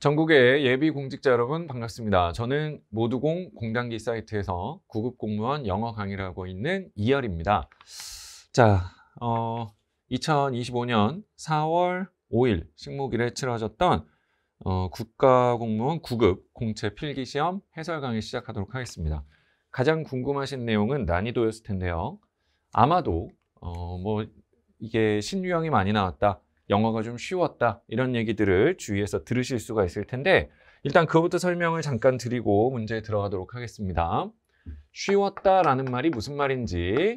전국의 예비 공직자 여러분 반갑습니다. 저는 모두공 공단기 사이트에서 9급 공무원 영어 강의를 하고 있는 이열입니다. 자, 2025년 4월 5일 식목일에 치러졌던 국가공무원 9급 공채 필기시험 해설 강의 시작하도록 하겠습니다. 가장 궁금하신 내용은 난이도였을 텐데요. 아마도 이게 신유형이 많이 나왔다, 영어가 좀 쉬웠다, 이런 얘기들을 주위에서 들으실 수가 있을 텐데, 일단 그거부터 설명을 잠깐 드리고 문제에 들어가도록 하겠습니다. 쉬웠다라는 말이 무슨 말인지,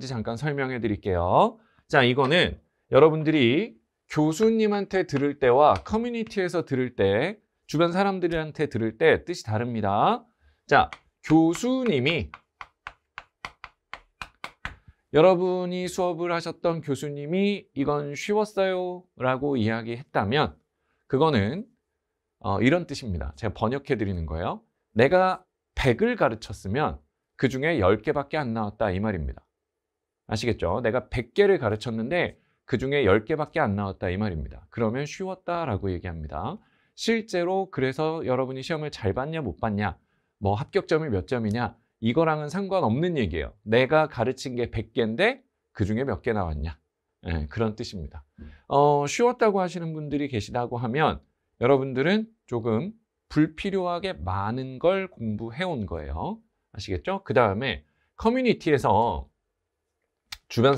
잠깐 설명해 드릴게요. 자, 이거는 여러분들이 교수님한테 들을 때와 커뮤니티에서 들을 때, 주변 사람들한테 들을 때 뜻이 다릅니다. 자, 교수님이, 여러분이 수업을 하셨던 교수님이 이건 쉬웠어요 라고 이야기했다면 그거는 이런 뜻입니다. 제가 번역해 드리는 거예요. 내가 100을 가르쳤으면 그 중에 10개밖에 안 나왔다, 이 말입니다. 아시겠죠? 내가 100개를 가르쳤는데 그 중에 10개밖에 안 나왔다, 이 말입니다. 그러면 쉬웠다라고 얘기합니다. 실제로 그래서 여러분이 시험을 잘 봤냐 못 봤냐, 뭐 합격점이 몇 점이냐, 이거랑은 상관없는 얘기예요. 내가 가르친 게 100개인데 그 중에 몇 개 나왔냐, 그런 뜻입니다. 쉬웠다고 하시는 분들이 계시다고 하면 여러분들은 조금 불필요하게 많은 걸 공부해 온 거예요. 아시겠죠? 그 다음에 커뮤니티에서 주변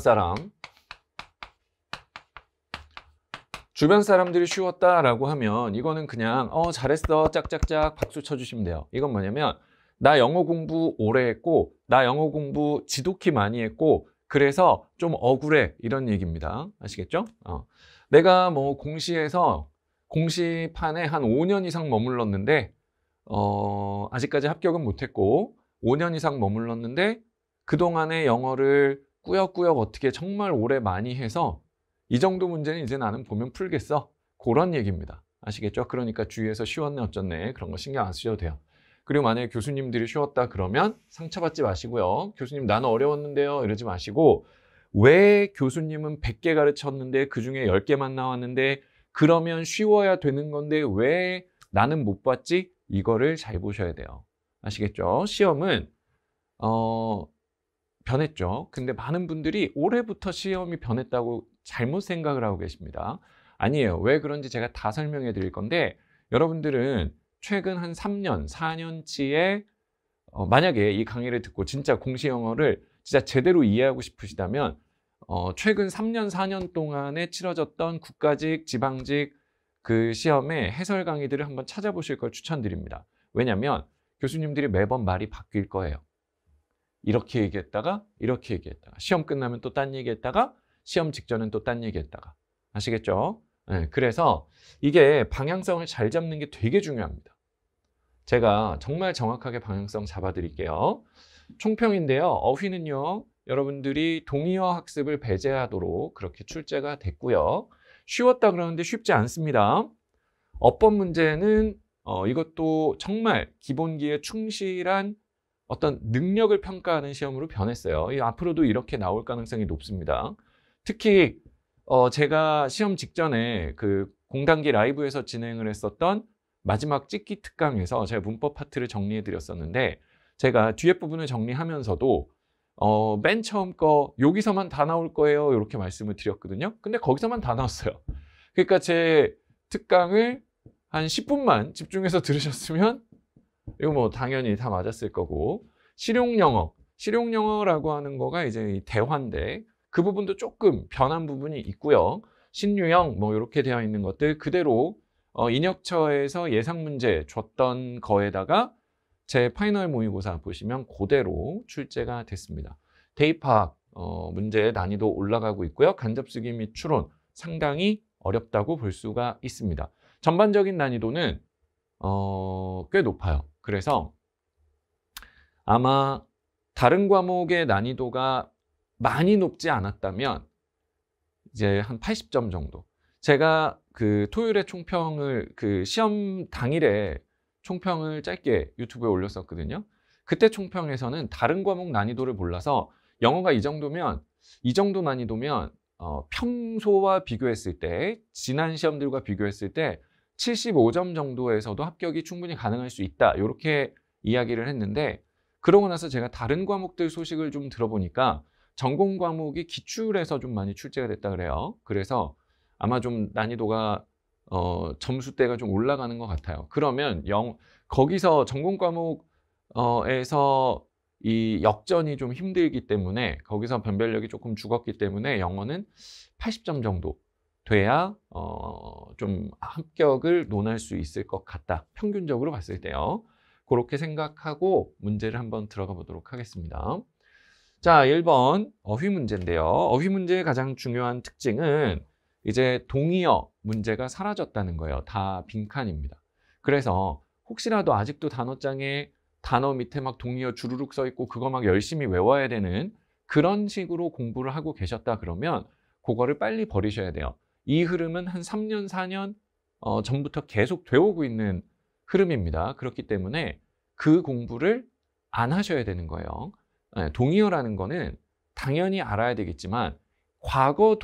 사람들이 쉬웠다라고 하면 이거는 그냥 잘했어 짝짝짝 박수 쳐주시면 돼요. 이건 뭐냐면, 나 영어 공부 오래 했고, 나 영어 공부 지독히 많이 했고, 그래서 좀 억울해, 이런 얘기입니다. 아시겠죠? 내가 뭐 공시판에 한 5년 이상 머물렀는데 아직까지 합격은 못했고 5년 이상 머물렀는데 그동안의 영어를 꾸역꾸역 어떻게 정말 오래 많이 해서 이 정도 문제는 이제 나는 보면 풀겠어, 그런 얘기입니다. 아시겠죠? 그러니까 주위에서 쉬웠네 어쩌네 그런 거 신경 안 쓰셔도 돼요. 그리고 만약에 교수님들이 쉬웠다 그러면 상처받지 마시고요. 교수님 나는 어려웠는데요 이러지 마시고, 왜 교수님은 100개 가르쳤는데 그중에 10개만 나왔는데 그러면 쉬워야 되는 건데 왜 나는 못 봤지? 이거를 잘 보셔야 돼요. 아시겠죠? 시험은 변했죠. 근데 많은 분들이 올해부터 시험이 변했다고 잘못 생각을 하고 계십니다. 아니에요. 왜 그런지 제가 다 설명해 드릴 건데, 여러분들은 최근 한 3년, 4년치에 만약에 이 강의를 듣고 진짜 공시 영어를 진짜 제대로 이해하고 싶으시다면 최근 3년, 4년 동안에 치러졌던 국가직, 지방직 그 시험의 해설 강의들을 한번 찾아보실 걸 추천드립니다. 왜냐하면 교수님들이 매번 말이 바뀔 거예요. 이렇게 얘기했다가 이렇게 얘기했다가, 시험 끝나면 또 딴 얘기했다가, 시험 직전엔 또 딴 얘기했다가. 아시겠죠? 네, 그래서 이게 방향성을 잘 잡는 게 되게 중요합니다. 제가 정말 정확하게 방향성 잡아드릴게요. 총평인데요. 어휘는요, 여러분들이 동의어 학습을 배제하도록 그렇게 출제가 됐고요. 쉬웠다 그러는데 쉽지 않습니다. 어법 문제는 이것도 정말 기본기에 충실한 어떤 능력을 평가하는 시험으로 변했어요. 앞으로도 이렇게 나올 가능성이 높습니다. 특히 제가 시험 직전에 그 공단기 라이브에서 진행을 했었던 마지막 찍기 특강에서 제가 문법 파트를 정리해 드렸었는데, 제가 뒤에 부분을 정리하면서도 맨 처음 거 여기서만 다 나올 거예요 이렇게 말씀을 드렸거든요. 근데 거기서만 다 나왔어요. 그러니까 제 특강을 한 10분만 집중해서 들으셨으면 이거 뭐 당연히 다 맞았을 거고, 실용영어라고 하는 거가 이제 대화인데 그 부분도 조금 변한 부분이 있고요. 신유형 뭐 이렇게 되어 있는 것들 그대로 인혁처에서 예상 문제 줬던 거에다가 제 파이널 모의고사 보시면 그대로 출제가 됐습니다. 대입학 문제의 난이도 올라가고 있고요. 간접쓰기 및 추론 상당히 어렵다고 볼 수가 있습니다. 전반적인 난이도는 꽤 높아요. 그래서 아마 다른 과목의 난이도가 많이 높지 않았다면 이제 한 80점 정도. 제가 그 토요일에 총평을, 그 시험 당일에 총평을 짧게 유튜브에 올렸었거든요. 그때 총평에서는 다른 과목 난이도를 몰라서 영어가 이 정도 난이도면 평소와 비교했을 때, 지난 시험들과 비교했을 때 75점 정도에서도 합격이 충분히 가능할 수 있다. 이렇게 이야기를 했는데, 그러고 나서 제가 다른 과목들 소식을 좀 들어보니까 전공 과목이 기출에서 좀 많이 출제가 됐다 그래요. 그래서 아마 좀 난이도가 점수대가 좀 올라가는 것 같아요. 그러면 거기서 전공 과목에서 이 역전이 좀 힘들기 때문에, 거기서 변별력이 조금 죽었기 때문에 영어는 80점 정도 돼야 좀 합격을 논할 수 있을 것 같다. 평균적으로 봤을 때요. 그렇게 생각하고 문제를 한번 들어가 보도록 하겠습니다. 자, 1번 어휘 문제인데요. 어휘 문제의 가장 중요한 특징은 이제 동의어 문제가 사라졌다는 거예요. 다 빈칸입니다. 그래서 혹시라도 아직도 단어장에 단어 밑에 막 동의어 주르륵 써 있고 그거 막 열심히 외워야 되는 그런 식으로 공부를 하고 계셨다 그러면 그거를 빨리 버리셔야 돼요. 이 흐름은 한 3년, 4년 전부터 계속 되어오고 있는 흐름입니다. 그렇기 때문에 그 공부를 안 하셔야 되는 거예요. 동의어라는 거는 당연히 알아야 되겠지만 과거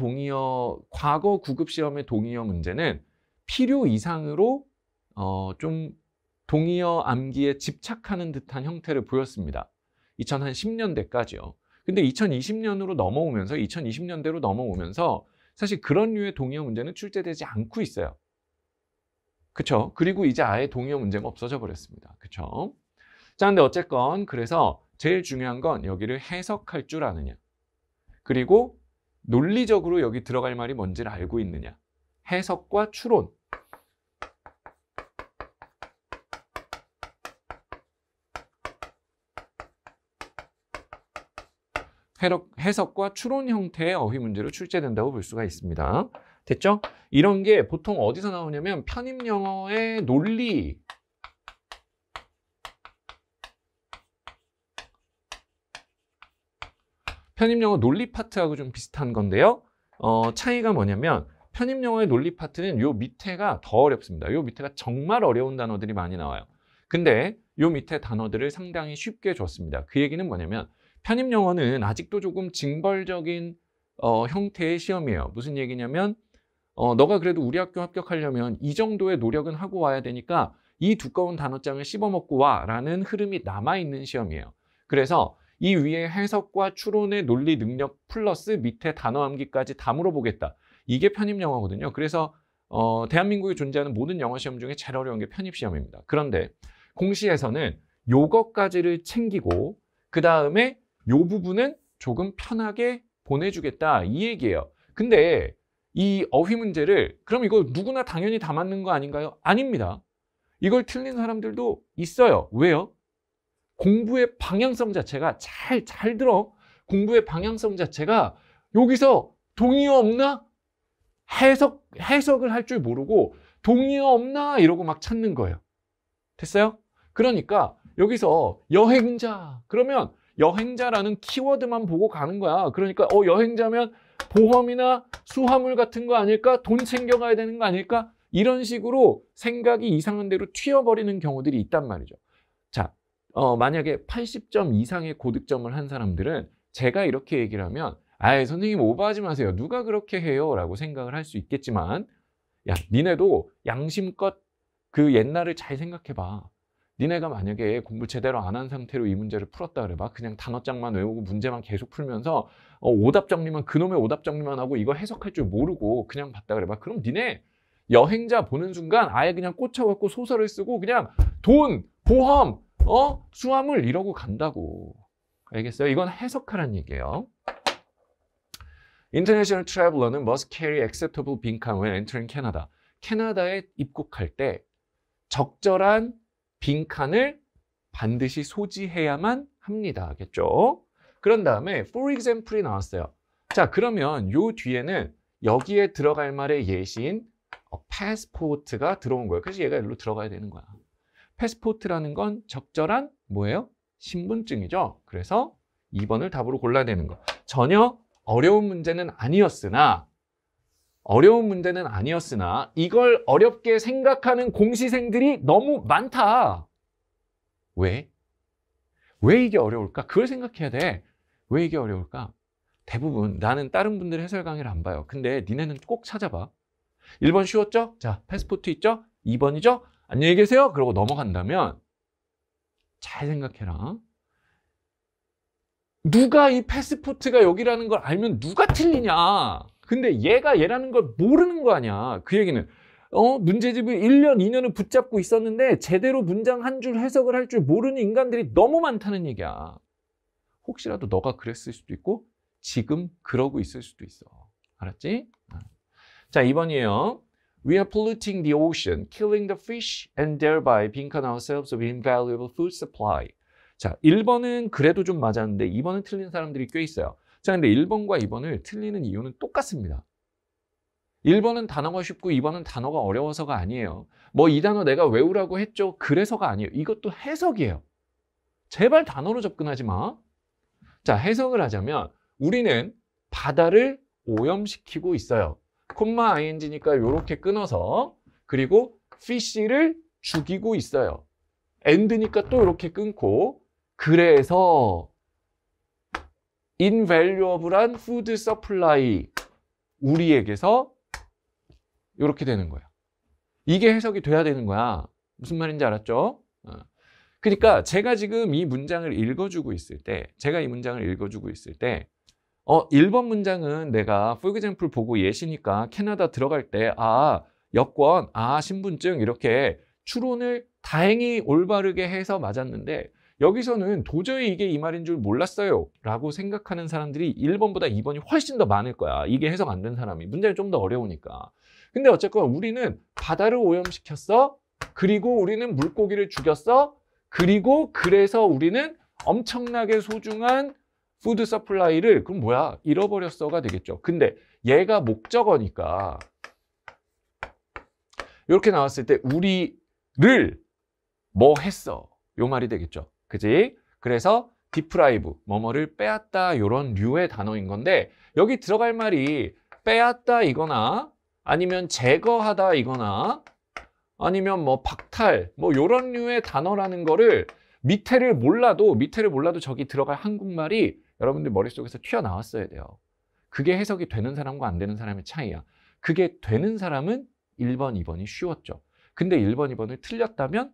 구급 시험의 동의어 문제는 필요 이상으로 좀 동의어 암기에 집착하는 듯한 형태를 보였습니다. 2010년대까지요. 근데 2020년으로 넘어오면서 2020년대로 넘어오면서 사실 그런 류의 동의어 문제는 출제되지 않고 있어요. 그쵸? 그리고 이제 아예 동의어 문제가 없어져 버렸습니다. 그쵸? 자, 근데 어쨌건 그래서 제일 중요한 건 여기를 해석할 줄 아느냐. 그리고 논리적으로 여기 들어갈 말이 뭔지를 알고 있느냐. 해석과 추론. 해석과 추론 형태의 어휘 문제로 출제된다고 볼 수가 있습니다. 됐죠? 이런 게 보통 어디서 나오냐면 편입영어의 논리. 편입영어 논리 파트하고 좀 비슷한 건데요. 차이가 뭐냐면 편입영어의 논리 파트는 요 밑에가 더 어렵습니다. 요 밑에가 정말 어려운 단어들이 많이 나와요. 근데 요 밑에 단어들을 상당히 쉽게 줬습니다. 그 얘기는 뭐냐면 편입영어는 아직도 조금 징벌적인 형태의 시험이에요. 무슨 얘기냐면 너가 그래도 우리 학교 합격하려면 이 정도의 노력은 하고 와야 되니까 이 두꺼운 단어장을 씹어먹고 와 라는 흐름이 남아있는 시험이에요. 그래서 이 위에 해석과 추론의 논리 능력 플러스 밑에 단어 암기까지 다 물어보겠다. 이게 편입영어거든요. 그래서 대한민국에 존재하는 모든 영어 시험 중에 제일 어려운 게 편입시험입니다. 그런데 공시에서는 요것까지를 챙기고 그 다음에 요 부분은 조금 편하게 보내주겠다 이 얘기예요. 근데 이 어휘 문제를 그럼 이거 누구나 당연히 다 맞는 거 아닌가요? 아닙니다. 이걸 틀린 사람들도 있어요. 왜요? 공부의 방향성 자체가 잘 들어. 공부의 방향성 자체가 여기서 동의어 없나? 해석을 할 줄 모르고 동의어 없나? 이러고 막 찾는 거예요. 됐어요? 그러니까 여기서 여행자 그러면 여행자라는 키워드만 보고 가는 거야. 그러니까 여행자면 보험이나 수화물 같은 거 아닐까? 돈 챙겨가야 되는 거 아닐까? 이런 식으로 생각이 이상한 대로 튀어버리는 경우들이 있단 말이죠. 자, 만약에 80점 이상의 고득점을 한 사람들은 제가 이렇게 얘기를 하면 아이 선생님 오버하지 마세요. 누가 그렇게 해요? 라고 생각을 할 수 있겠지만 야, 니네도 양심껏 그 옛날을 잘 생각해봐. 니네가 만약에 공부 제대로 안 한 상태로 이 문제를 풀었다 그래봐. 그냥 단어장만 외우고 문제만 계속 풀면서 오답 정리만 그놈의 오답 정리만 하고 이거 해석할 줄 모르고 그냥 봤다 그래봐. 그럼 니네 여행자 보는 순간 아예 그냥 꽂혀갖고 소설을 쓰고 그냥 돈, 보험, 수화물 이러고 간다고. 알겠어요? 이건 해석하라는 얘기예요. International traveler는 must carry acceptable 빈칸 when entering Canada. 캐나다에 입국할 때 적절한 빈칸을 반드시 소지해야만 합니다. 알겠죠? 그런 다음에 for example이 나왔어요. 자, 그러면 요 뒤에는 여기에 들어갈 말의 예시인 passport가 들어온 거예요. 그래서 얘가 여기로 들어가야 되는 거야. passport라는 건 적절한 뭐예요? 신분증이죠. 그래서 2번을 답으로 골라야 되는 거. 전혀 어려운 문제는 아니었으나 이걸 어렵게 생각하는 공시생들이 너무 많다. 왜? 왜 이게 어려울까? 그걸 생각해야 돼. 왜 이게 어려울까? 대부분 나는 다른 분들의 해설 강의를 안 봐요. 근데 니네는 꼭 찾아봐. 1번 쉬웠죠? 자, 패스포트 있죠? 2번이죠? 안녕히 계세요. 그러고 넘어간다면 잘 생각해라. 누가 이 패스포트가 여기라는 걸 알면 누가 틀리냐. 근데 얘가 얘라는 걸 모르는 거 아니야. 그 얘기는 문제집을 1년, 2년을 붙잡고 있었는데 제대로 문장 한 줄 해석을 할 줄 모르는 인간들이 너무 많다는 얘기야. 혹시라도 너가 그랬을 수도 있고 지금 그러고 있을 수도 있어. 알았지? 자, 2번이에요. We are polluting the ocean, killing the fish, and thereby being ourselves of invaluable food supply. 자, 1번은 그래도 좀 맞았는데 2번은 틀린 사람들이 꽤 있어요. 자, 근데 1번과 2번을 틀리는 이유는 똑같습니다. 1번은 단어가 쉽고 2번은 단어가 어려워서가 아니에요. 뭐 이 단어 내가 외우라고 했죠. 그래서가 아니에요. 이것도 해석이에요. 제발 단어로 접근하지 마. 자, 해석을 하자면 우리는 바다를 오염시키고 있어요. 콤마 ing니까 이렇게 끊어서 그리고 fish를 죽이고 있어요. and니까 또 이렇게 끊고 그래서 invaluable한 food supply 우리에게서 이렇게 되는 거야. 이게 해석이 돼야 되는 거야. 무슨 말인지 알았죠? 그러니까 제가 지금 이 문장을 읽어주고 있을 때 1번 문장은 내가 for example 보고 예시니까 캐나다 들어갈 때 여권, 신분증 이렇게 추론을 다행히 올바르게 해서 맞았는데 여기서는 도저히 이게 이 말인 줄 몰랐어요 라고 생각하는 사람들이 1번보다 2번이 훨씬 더 많을 거야. 이게 해석 안 된 사람이. 문장이 좀 더 어려우니까. 근데 어쨌건 우리는 바다를 오염시켰어. 그리고 우리는 물고기를 죽였어. 그리고 그래서 우리는 엄청나게 소중한 푸드 서플라이를 그럼 뭐야? 잃어버렸어가 되겠죠. 근데 얘가 목적어니까 이렇게 나왔을 때 우리를 뭐 했어? 요 말이 되겠죠. 그지? 그래서 deprive, 뭐뭐를 빼앗다 이런 류의 단어인 건데 여기 들어갈 말이 빼앗다 이거나 아니면 제거하다 이거나 아니면 뭐 박탈 뭐 이런 류의 단어라는 거를 밑에를 몰라도 저기 들어갈 한국말이 여러분들 머릿속에서 튀어나왔어야 돼요. 그게 해석이 되는 사람과 안 되는 사람의 차이야. 그게 되는 사람은 1번, 2번이 쉬웠죠. 근데 1번, 2번을 틀렸다면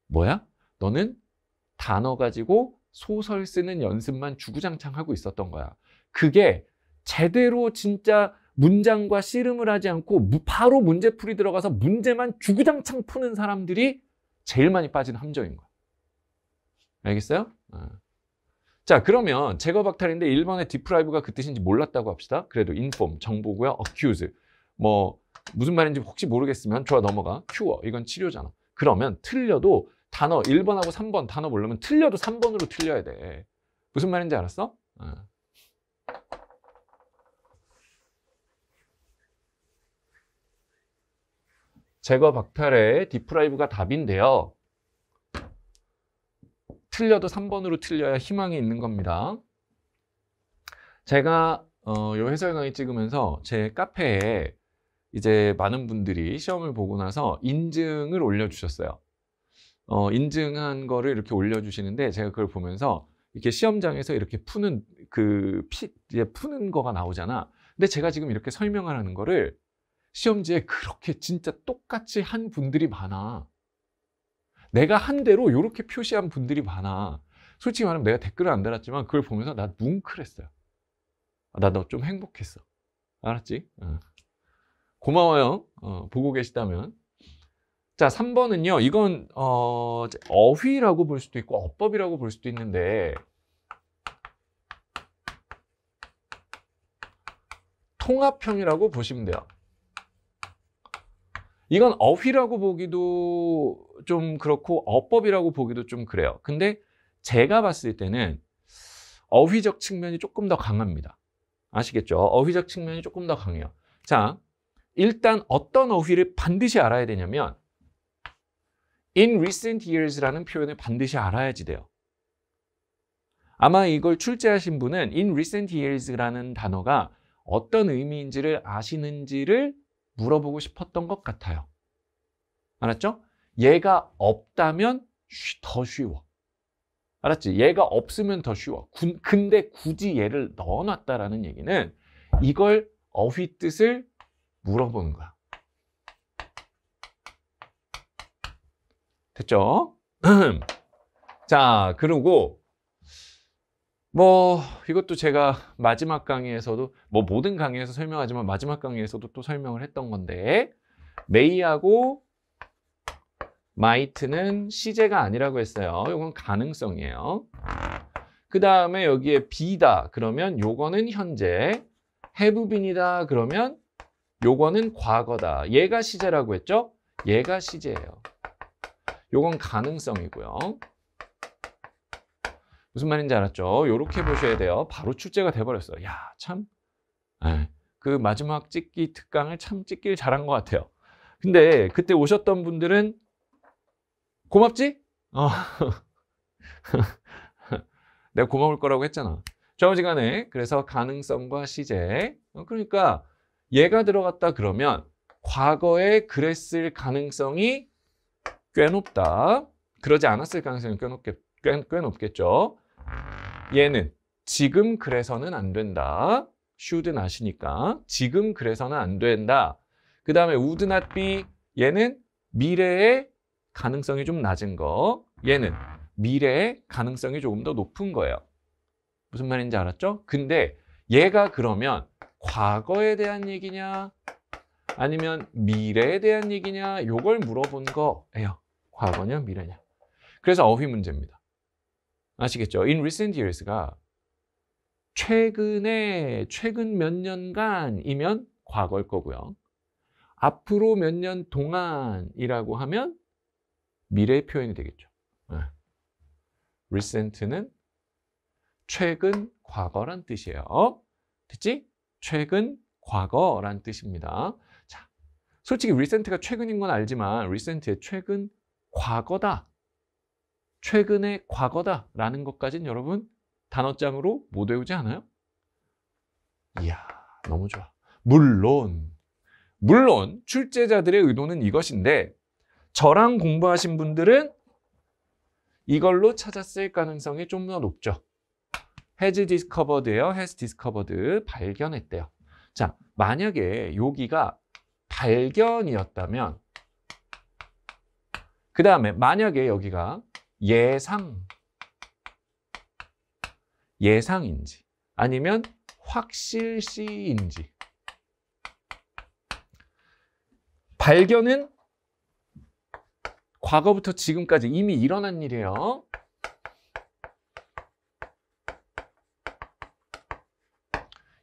뭐야? 너는 단어 가지고 소설 쓰는 연습만 주구장창 하고 있었던 거야. 그게 제대로 진짜 문장과 씨름을 하지 않고 바로 문제풀이 들어가서 문제만 주구장창 푸는 사람들이 제일 많이 빠진 함정인 거야. 알겠어요? 자, 그러면 제거 박탈인데 1번의 deprive가 그 뜻인지 몰랐다고 합시다. 그래도 inform, 정보고요. accuse, 뭐 무슨 말인지 혹시 모르겠으면 좋아 넘어가. cure, 이건 치료잖아. 그러면 틀려도 단어 1번하고 3번 단어 모르면 틀려도 3번으로 틀려야 돼. 무슨 말인지 알았어? 제거 박탈의 deprive가 답인데요. 틀려도 3번으로 틀려야 희망이 있는 겁니다. 제가 요 해설 강의 찍으면서 제 카페에 이제 많은 분들이 시험을 보고 나서 인증을 올려주셨어요. 인증한 거를 이렇게 올려주시는데 제가 그걸 보면서 이렇게 시험장에서 이렇게 푸는 이제 푸는 거가 나오잖아. 근데 제가 지금 이렇게 설명을 하는 거를 시험지에 그렇게 진짜 똑같이 한 분들이 많아. 내가 한 대로 이렇게 표시한 분들이 많아. 솔직히 말하면 내가 댓글을 안 달았지만 그걸 보면서 나 뭉클했어요. 나 너 좀 행복했어. 알았지? 고마워요. 보고 계시다면. 자, 3번은요. 이건 어휘라고 볼 수도 있고 어법이라고 볼 수도 있는데 통합형이라고 보시면 돼요. 이건 어휘라고 보기도 좀 그렇고 어법이라고 보기도 좀 그래요. 근데 제가 봤을 때는 어휘적 측면이 조금 더 강합니다. 아시겠죠? 어휘적 측면이 조금 더 강해요. 자, 일단 어떤 어휘를 반드시 알아야 되냐면 in recent years라는 표현을 반드시 알아야지 돼요. 아마 이걸 출제하신 분은 in recent years라는 단어가 어떤 의미인지를 아시는지를 물어보고 싶었던 것 같아요. 알았죠? 얘가 없다면 더 쉬워. 알았지? 얘가 없으면 더 쉬워. 근데 굳이 얘를 넣어놨다라는 얘기는 이걸 어휘 뜻을 물어보는 거야. 됐죠? 자, 그리고 뭐 이것도 제가 마지막 강의에서도 뭐 모든 강의에서 설명하지만 마지막 강의에서도 또 설명을 했던 건데 may하고 might는 시제가 아니라고 했어요. 이건 가능성이에요. 그 다음에 여기에 be다 그러면 요거는 현재, have been이다 그러면 요거는 과거다. 얘가 시제라고 했죠? 얘가 시제예요. 요건 가능성이고요. 무슨 말인지 알았죠? 요렇게 보셔야 돼요. 바로 출제가 돼버렸어요. 야, 참. 그 마지막 찍기 특강을 참 찍길 잘한 것 같아요. 근데 그때 오셨던 분들은 고맙지? 내가 고마울 거라고 했잖아. 좌우지간에 그래서 가능성과 시제. 그러니까 얘가 들어갔다 그러면 과거에 그랬을 가능성이 꽤 높다. 그러지 않았을 가능성이 꽤 높겠죠. 얘는 지금 그래서는 안 된다. should는 아시니까 지금 그래서는 안 된다. 그 다음에 would not be 얘는 미래의 가능성이 좀 낮은 거. 얘는 미래의 가능성이 조금 더 높은 거예요. 무슨 말인지 알았죠? 근데 얘가 그러면 과거에 대한 얘기냐 아니면 미래에 대한 얘기냐 요걸 물어본 거예요. 과거냐 미래냐. 그래서 어휘 문제입니다. 아시겠죠? In recent years가 최근 몇 년간이면 과거일 거고요. 앞으로 몇 년 동안이라고 하면 미래의 표현이 되겠죠. recent는 최근 과거란 뜻이에요. 됐지? 최근 과거란 뜻입니다. 자, 솔직히 recent가 최근인 건 알지만 recent의 최근 과거다. 최근의 과거다 라는 것까지는 여러분 단어장으로 못 외우지 않아요? 이야, 너무 좋아. 물론 출제자들의 의도는 이것인데 저랑 공부하신 분들은 이걸로 찾았을 가능성이 좀 더 높죠. has discovered예요. has discovered. 발견했대요. 자, 만약에 여기가 발견이었다면 그 다음에 만약에 여기가 예상인지 아니면 확실시인지. 발견은 과거부터 지금까지 이미 일어난 일이에요.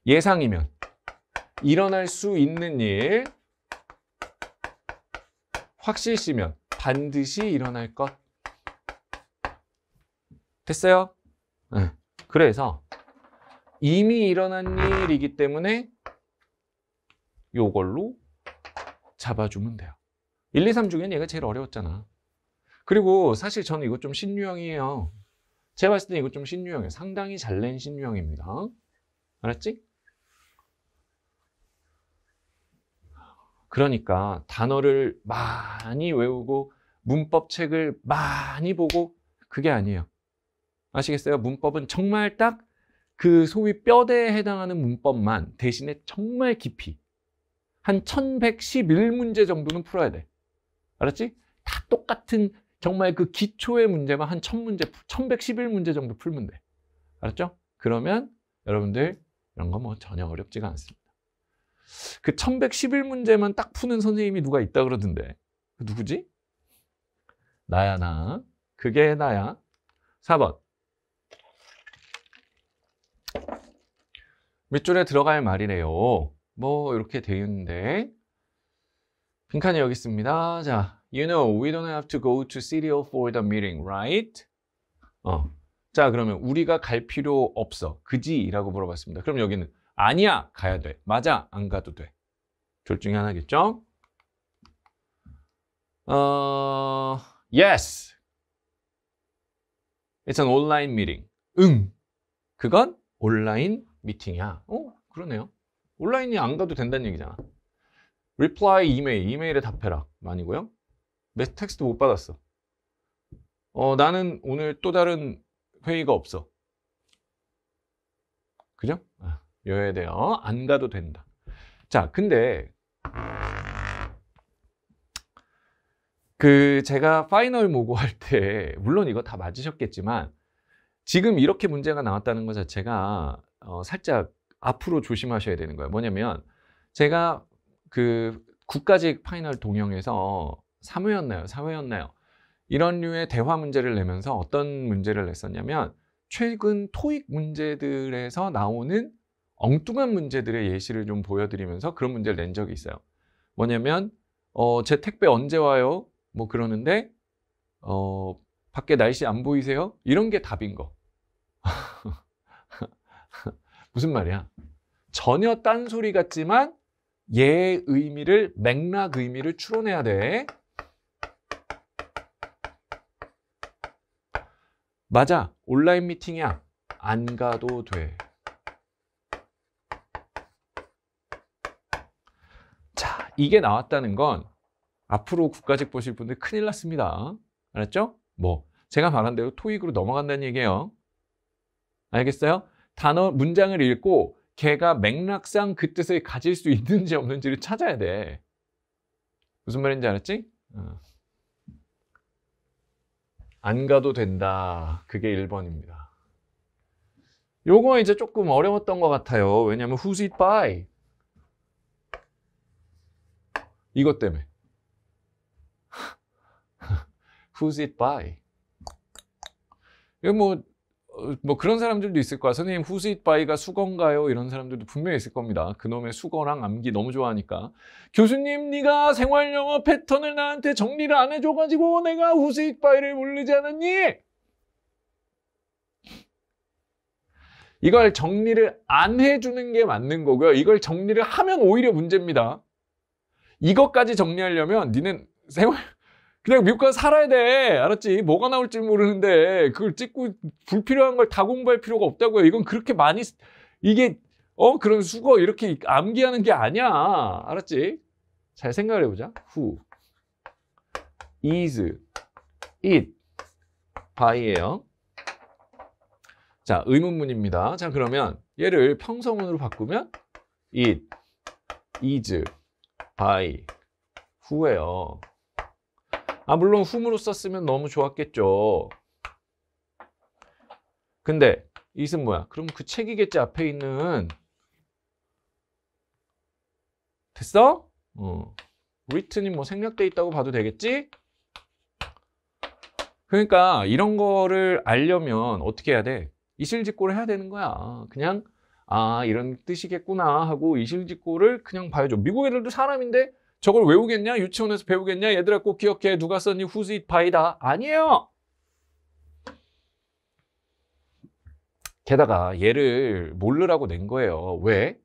예상이면 일어날 수 있는 일. 확실시면 반드시 일어날 것. 됐어요? 네. 그래서 이미 일어난 일이기 때문에 요걸로 잡아주면 돼요. 1, 2, 3 중엔 얘가 제일 어려웠잖아. 그리고 사실 저는 이거 좀 신유형이에요. 제가 봤을 때 이거 좀 신유형이에요. 상당히 잘 낸 신유형입니다. 알았지? 그러니까 단어를 많이 외우고 문법책을 많이 보고 그게 아니에요. 아시겠어요? 문법은 정말 딱 그 소위 뼈대에 해당하는 문법만 대신에 정말 깊이 한 1111문제 정도는 풀어야 돼. 알았지? 다 똑같은 정말 그 기초의 문제만 한 1000문제, 1111문제 정도 풀면 돼. 알았죠? 그러면 여러분들 이런 거 뭐 전혀 어렵지가 않습니다. 그 1111문제만 딱 푸는 선생님이 누가 있다 그러던데. 누구지? 나야, 나. 그게 나야. 4번. 밑줄에 들어갈 말이래요. 뭐 이렇게 되어 있는데 빈칸이 여기 있습니다. 자, you know, we don't have to go to CDO for the meeting, right? 자, 그러면 우리가 갈 필요 없어. 그지? 라고 물어봤습니다. 그럼 여기는 아니야, 가야 돼. 맞아, 안 가도 돼. 둘 중에 하나겠죠? Yes. It's an online meeting. 응. 그건 온라인 미팅이야. 그러네요. 온라인이 안 가도 된다는 얘기잖아. reply 이메일에 답해라. 아니고요. 텍스트 못 받았어. 나는 오늘 또 다른 회의가 없어. 그죠? 여야 돼요. 안 가도 된다. 자, 근데 제가 파이널 모고 할 때 물론 이거 다 맞으셨겠지만 지금 이렇게 문제가 나왔다는 것 자체가 살짝 앞으로 조심하셔야 되는 거예요. 뭐냐면 제가 국가직 파이널 동영에서 3회였나요? 4회였나요? 이런 류의 대화 문제를 내면서 어떤 문제를 냈었냐면 최근 토익 문제들에서 나오는 엉뚱한 문제들의 예시를 좀 보여드리면서 그런 문제를 낸 적이 있어요. 뭐냐면 제 택배 언제 와요? 뭐 그러는데 밖에 날씨 안 보이세요? 이런 게 답인 거. 무슨 말이야? 전혀 딴소리 같지만 얘의 의미를, 맥락 의미를 추론해야 돼. 맞아, 온라인 미팅이야. 안 가도 돼. 자, 이게 나왔다는 건 앞으로 국가직 보실 분들 큰일 났습니다. 알았죠? 제가 말한 대로 토익으로 넘어간다는 얘기예요. 알겠어요? 문장을 읽고 걔가 맥락상 그 뜻을 가질 수 있는지 없는지를 찾아야 돼. 무슨 말인지 알았지? 안 가도 된다. 그게 1번입니다. 요거 이제 조금 어려웠던 것 같아요. 왜냐면 who's it by? 이것 때문에. who's it by? 이거 그런 사람들도 있을 거야. 선생님, who's it by가 수거인가요? 이런 사람들도 분명히 있을 겁니다. 그놈의 수거랑 암기 너무 좋아하니까. 교수님, 네가 생활영어 패턴을 나한테 정리를 안 해줘가지고 내가 who's it by를 모르지 않았니? 이걸 정리를 안 해주는 게 맞는 거고요. 이걸 정리를 하면 오히려 문제입니다. 이것까지 정리하려면 니는 그냥 미국 가서 살아야 돼. 알았지? 뭐가 나올지 모르는데 그걸 찍고 불필요한 걸 다 공부할 필요가 없다고요. 이건 그렇게 많이 이게 그런 수거 이렇게 암기하는 게 아니야. 알았지? 잘 생각을 해보자. Who is it by예요. 자, 의문문입니다. 자, 그러면 얘를 평서문으로 바꾸면 it is by who예요. 물론 whom으로 썼으면 너무 좋았겠죠. 근데 it은 뭐야? 그럼 그 책이겠지, 앞에 있는. 됐어? written이 생략돼 있다고 봐도 되겠지? 그러니까 이런 거를 알려면 어떻게 해야 돼? 이실직고를 해야 되는 거야. 그냥 이런 뜻이겠구나 하고 이실직고를 그냥 봐야죠. 미국 애들도 사람인데 저걸 외우겠냐? 유치원에서 배우겠냐? 얘들아 꼭 기억해. 누가 썼니? who's it by다. 아니에요. 게다가 얘를 모르라고 낸 거예요. 왜?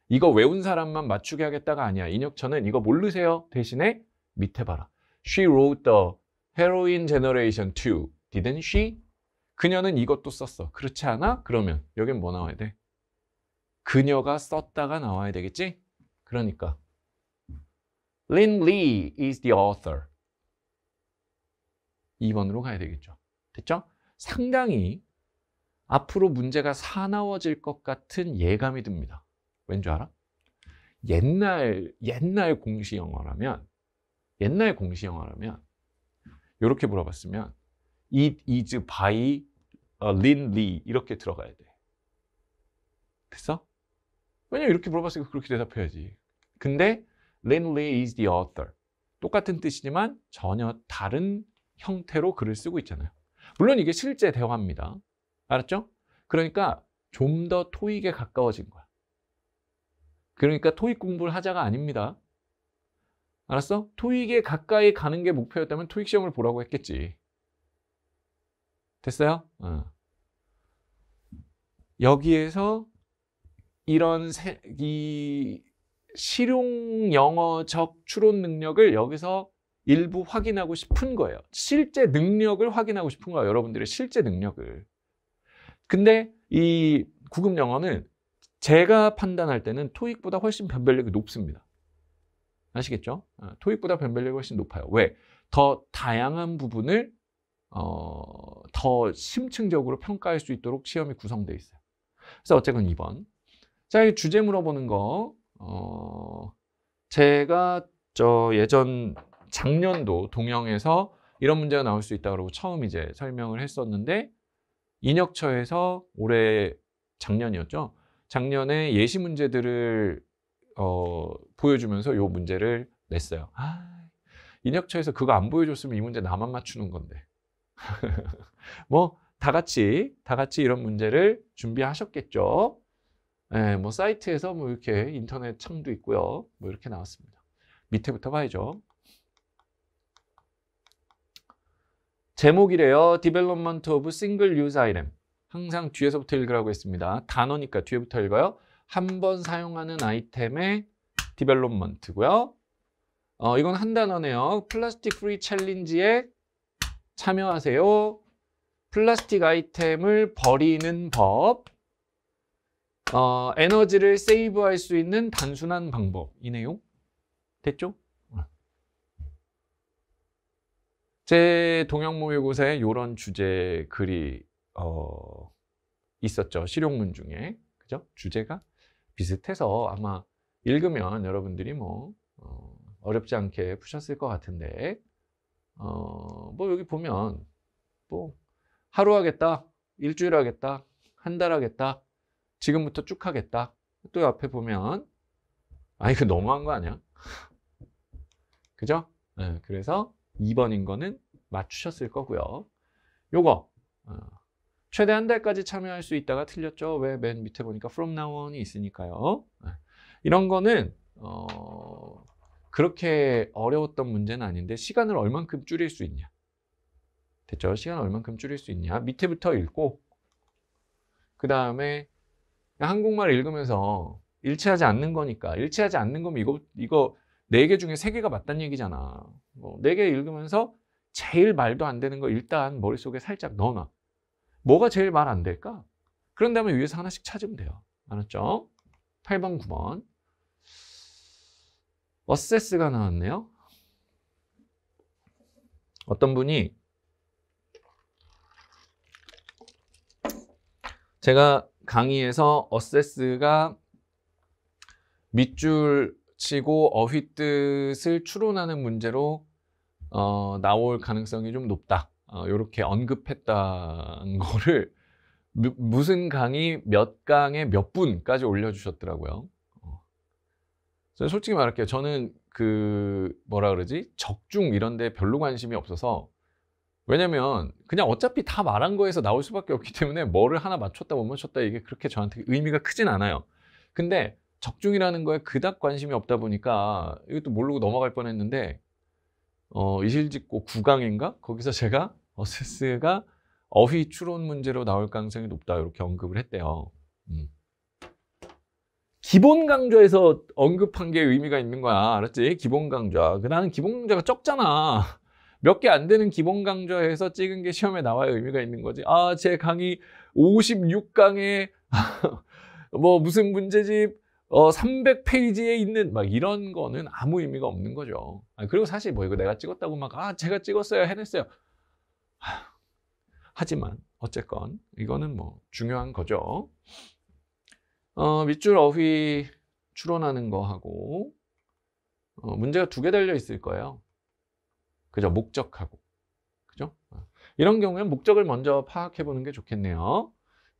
이거 외운 사람만 맞추게 하겠다가 아니야. 인혁천은 이거 모르세요. 대신에 밑에 봐라. She wrote the heroin generation 2. Didn't she? 그녀는 이것도 썼어. 그렇지 않아? 그러면 여긴 뭐 나와야 돼? 그녀가 썼다가 나와야 되겠지? 그러니까 Lynn Lee is the author. 2번으로 가야 되겠죠. 됐죠? 상당히 앞으로 문제가 사나워질 것 같은 예감이 듭니다. 왠 줄 알아? 옛날 공시 영어라면 이렇게 물어봤으면 It is by Lynn Lee 이렇게 들어가야 돼. 됐어? 왜냐면 이렇게 물어봤으니까 그렇게 대답해야지. 근데 Lynn Lee is the author. 똑같은 뜻이지만 전혀 다른 형태로 글을 쓰고 있잖아요. 물론 이게 실제 대화입니다. 알았죠? 그러니까 좀 더 토익에 가까워진 거야. 그러니까 토익 공부를 하자가 아닙니다. 알았어? 토익에 가까이 가는 게 목표였다면 토익 시험을 보라고 했겠지. 됐어요? 여기에서 이런 이 실용 영어적 추론 능력을 여기서 일부 확인하고 싶은 거예요. 실제 능력을 확인하고 싶은 거예요. 여러분들의 실제 능력을. 근데 이 구급 영어는 제가 판단할 때는 토익보다 훨씬 변별력이 높습니다. 아시겠죠? 토익보다 변별력이 훨씬 높아요. 왜? 더 다양한 부분을 더 심층적으로 평가할 수 있도록 시험이 구성되어 있어요. 그래서 어쨌건 2번. 자, 이 주제 물어보는 거. 제가 예전 작년도 동영에서 이런 문제가 나올 수 있다고 처음 이제 설명을 했었는데, 인혁처에서 올해 작년이었죠. 작년에 예시 문제들을 보여주면서 이 문제를 냈어요. 인혁처에서 그거 안 보여줬으면 이 문제 나만 맞추는 건데. 뭐 다 같이 이런 문제를 준비하셨겠죠. 네, 뭐 사이트에서 뭐 이렇게 인터넷 창도 있고요. 뭐 이렇게 나왔습니다. 밑에부터 봐야죠. 제목이래요. Development of Single Use Item. 항상 뒤에서부터 읽으라고 했습니다. 단어니까 뒤에부터 읽어요. 한 번 사용하는 아이템의 디벨롭먼트고요. 이건 한 단어네요. 플라스틱 프리 챌린지에 참여하세요. 플라스틱 아이템을 버리는 법. 에너지를 세이브할 수 있는 단순한 방법. 이 내용 됐죠? 제 동영 모의고사에 이런 주제 글이 있었죠. 실용문 중에. 그죠? 주제가 비슷해서 아마 읽으면 여러분들이 뭐 어렵지 않게 푸셨을 것 같은데, 뭐 여기 보면 뭐 하루 하겠다, 일주일 하겠다, 한 달 하겠다, 지금부터 쭉 하겠다. 또 앞에 보면 이거 너무한 거 아니야? 그죠? 네, 그래서 2번인 거는 맞추셨을 거고요. 요거 최대 한 달까지 참여할 수 있다가 틀렸죠. 왜? 맨 밑에 보니까 from now on이 있으니까요. 이런 거는 그렇게 어려웠던 문제는 아닌데, 시간을 얼만큼 줄일 수 있냐. 됐죠? 시간을 얼만큼 줄일 수 있냐. 밑에부터 읽고, 그 다음에 한국말 읽으면서 일치하지 않는 거니까, 일치하지 않는 거면 이거 4개 중에 3개가 맞다는 얘기잖아. 4개 읽으면서 제일 말도 안 되는 거 일단 머릿속에 살짝 넣어놔. 뭐가 제일 말 안 될까? 그런 다음에 위에서 하나씩 찾으면 돼요. 알았죠? 8번, 9번. 어세스가 나왔네요. 어떤 분이 제가 강의에서 어세스가 밑줄 치고 어휘뜻을 추론하는 문제로 나올 가능성이 좀 높다. 이렇게 언급했다는 거를 무슨 강의 몇 강에 몇 분까지 올려주셨더라고요. 솔직히 말할게요. 저는 적중 이런 데 별로 관심이 없어서, 왜냐면 그냥 어차피 다 말한 거에서 나올 수밖에 없기 때문에 뭐를 하나 맞췄다 못 맞췄다 이게 그렇게 저한테 의미가 크진 않아요. 근데 적중이라는 거에 그닥 관심이 없다 보니까 이것도 모르고 넘어갈 뻔했는데, 이실직고 9강인가? 거기서 제가 어세스가 어휘 추론 문제로 나올 가능성이 높다 이렇게 언급을 했대요. 기본 강좌에서 언급한 게 의미가 있는 거야. 알았지? 기본 강좌. 나는 기본 강좌가 적잖아. 몇 개 안 되는 기본 강좌에서 찍은 게 시험에 나와야 의미가 있는 거지. 제 강의 56강에 뭐 무슨 문제집 300페이지에 있는 막 이런 거는 아무 의미가 없는 거죠. 그리고 사실 뭐 이거 내가 찍었다고 막 제가 찍었어요, 해냈어요. 하지만 어쨌건 이거는 뭐 중요한 거죠. 밑줄 어휘 추론하는 거 하고, 문제가 2개 달려 있을 거예요. 그죠? 목적하고. 그죠? 이런 경우에는 목적을 먼저 파악해 보는 게 좋겠네요.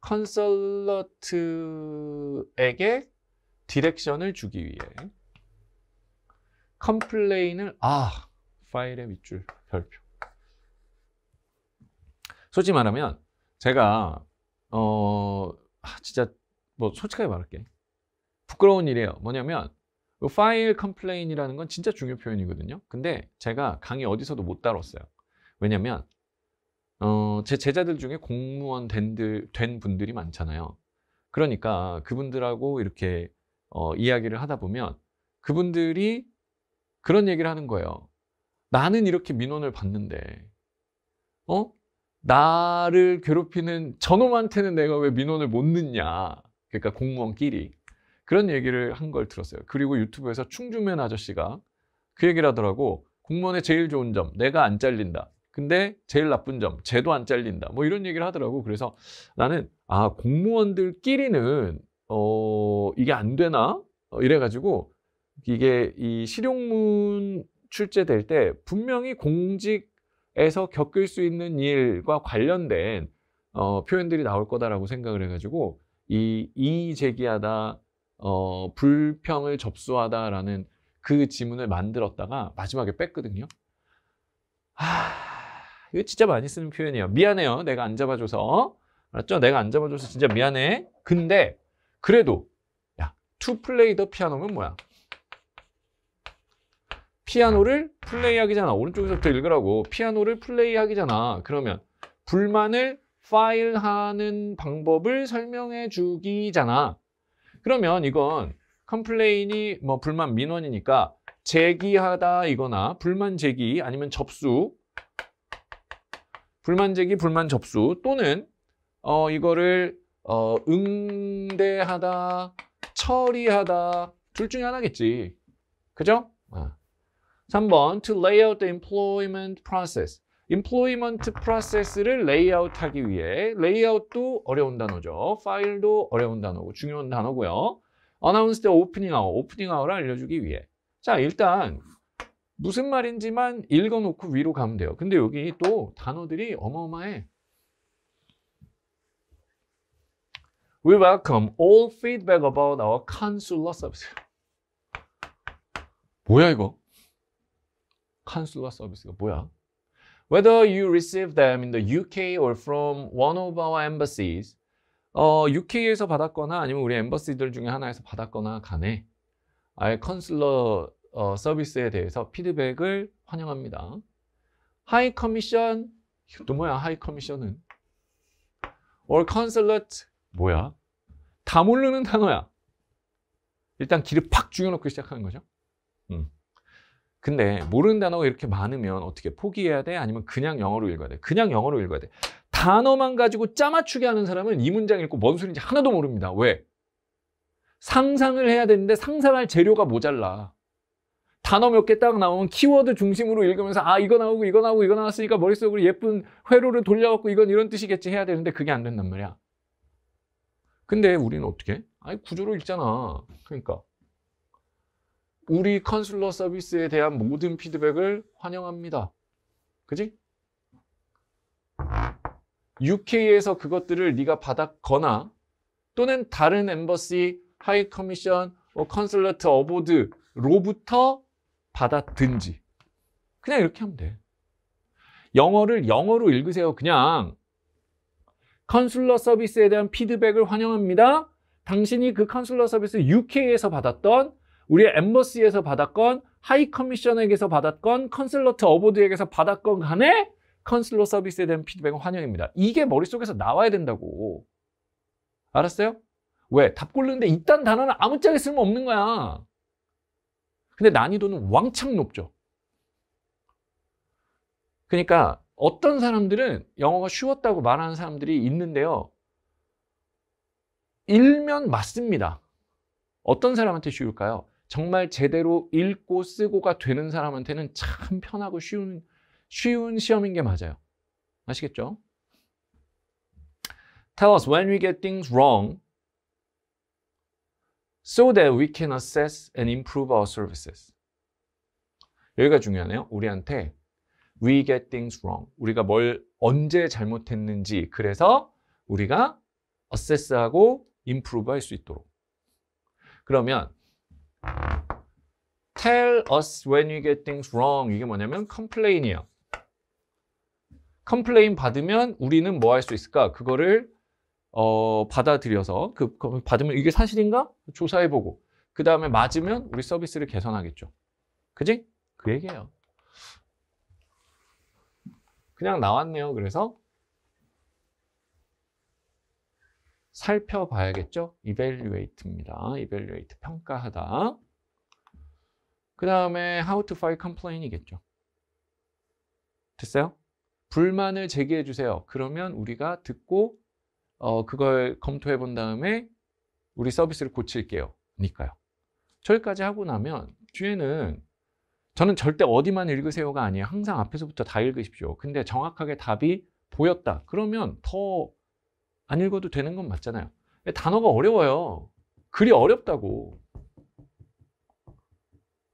컨설런트에게 디렉션을 주기 위해. 컴플레인을, 파일의 밑줄 별표. 솔직히 말하면 제가 진짜 뭐 솔직하게 말할게. 부끄러운 일이에요. 뭐냐면 파일 컴플레인이라는 건 진짜 중요 표현이거든요. 근데 제가 강의 어디서도 못 다뤘어요. 왜냐면 제 제자들 중에 공무원 된 분들이 많잖아요. 그러니까 그분들하고 이렇게 이야기를 하다 보면 그분들이 그런 얘기를 하는 거예요. 나는 이렇게 민원을 받는데 나를 괴롭히는 저놈한테는 내가 왜 민원을 못 넣냐. 그러니까 공무원끼리 그런 얘기를 한 걸 들었어요. 그리고 유튜브에서 충주맨 아저씨가 그 얘기를 하더라고. 공무원의 제일 좋은 점, 내가 안 잘린다. 근데 제일 나쁜 점, 쟤도 안 잘린다. 뭐 이런 얘기를 하더라고. 그래서 나는 공무원들끼리는 이게 안 되나? 이래가지고 이게 이 실용문 출제될 때 분명히 공직에서 겪을 수 있는 일과 관련된 표현들이 나올 거다라고 생각을 해가지고 이의 제기하다, 불평을 접수하다라는 그 지문을 만들었다가 마지막에 뺐거든요. 이거 진짜 많이 쓰는 표현이에요. 미안해요. 내가 안 잡아줘서. 알았죠? 내가 안 잡아줘서 진짜 미안해. 근데 그래도 야, to play the piano면 뭐야? 피아노를 플레이하기잖아. 오른쪽에서부터 읽으라고. 피아노를 플레이하기잖아. 그러면 불만을 파일하는 방법을 설명해 주기잖아. 그러면 이건 컴플레인이 뭐 불만 민원이니까 제기하다 이거나 불만 제기 아니면 접수, 불만 제기, 불만 접수 또는 이거를 응대하다, 처리하다 둘 중에 하나겠지. 그죠? 3번 to lay out the employment process. employment process를 레이아웃하기 위해 레이아웃도 어려운 단어죠. 파일도 어려운 단어고 중요한 단어고요. announce the opening hour, 오프닝 아워를 알려주기 위해. 자, 일단 무슨 말인지만 읽어놓고 위로 가면 돼요. 근데 여기 또 단어들이 어마어마해. We welcome all feedback about our consular service. 뭐야 이거? consular service가 뭐야? Whether you receive them in the UK or from one of our embassies, UK에서 받았거나 아니면 우리 엠버시들 중에 하나에서 받았거나 간에 아예 컨슬러 서비스에 대해서 피드백을 환영합니다. 하이 커미션, 또 뭐야 하이 커미션은? or consulate, 뭐야? 다 모르는 단어야. 일단 길을 팍 죽여놓고 시작하는 거죠. 근데 모르는 단어가 이렇게 많으면 어떻게 포기해야 돼? 아니면 그냥 영어로 읽어야 돼? 그냥 영어로 읽어야 돼. 단어만 가지고 짜맞추게 하는 사람은 이 문장 읽고 뭔 소리인지 하나도 모릅니다. 왜? 상상을 해야 되는데 상상할 재료가 모자라. 단어 몇 개 딱 나오면 키워드 중심으로 읽으면서 이거 나오고 이거 나오고 이거 나왔으니까 머릿속으로 예쁜 회로를 돌려갖고 이건 이런 뜻이겠지 해야 되는데 그게 안 된단 말이야. 근데 우리는 어떻게? 구조로 읽잖아. 그러니까 우리 컨슐러 서비스에 대한 모든 피드백을 환영합니다. 그지? UK에서 그것들을 네가 받았거나 또는 다른 엠버시, 하이 커미션, 컨슐러트 어보드로부터 받았든지 그냥 이렇게 하면 돼. 영어를 영어로 읽으세요. 그냥 컨슐러 서비스에 대한 피드백을 환영합니다. 당신이 그 컨슐러 서비스 UK에서 받았던 우리 엠버시에서 받았건 하이 커미션에게서 받았건 컨슬러트 어보드에게서 받았건 간에 컨슬러 서비스에 대한 피드백은 환영입니다. 이게 머릿속에서 나와야 된다고. 알았어요? 왜? 답 고르는데 이딴 단어는 아무짝에 쓸모없는 거야. 근데 난이도는 왕창 높죠. 그러니까 어떤 사람들은 영어가 쉬웠다고 말하는 사람들이 있는데요. 일면 맞습니다. 어떤 사람한테 쉬울까요? 정말 제대로 읽고 쓰고가 되는 사람한테는 참 편하고 쉬운 시험인 게 맞아요. 아시겠죠? Tell us when we get things wrong so that we can assess and improve our services. 여기가 중요하네요. 우리한테 we get things wrong. 우리가 뭘 언제 잘못했는지 그래서 우리가 assess하고 improve 할 수 있도록. 그러면 tell us when you get things wrong. 이게 뭐냐면 complain이에요. complain 받으면 우리는 뭐 할 수 있을까? 그거를 받아들여서 받으면 이게 사실인가? 조사해보고 그 다음에 맞으면 우리 서비스를 개선하겠죠. 그지? 그 얘기예요. 그냥 나왔네요. 그래서 살펴봐야겠죠. evaluate입니다. evaluate, 평가하다. 그 다음에 how to file complaint이겠죠. 됐어요? 불만을 제기해 주세요. 그러면 우리가 듣고 그걸 검토해 본 다음에 우리 서비스를 고칠게요. 니까요. 저기까지 하고 나면 뒤에는 저는 절대 어디만 읽으세요가 아니에요. 항상 앞에서부터 다 읽으십시오. 근데 정확하게 답이 보였다. 그러면 더 안 읽어도 되는 건 맞잖아요. 단어가 어려워요. 글이 어렵다고.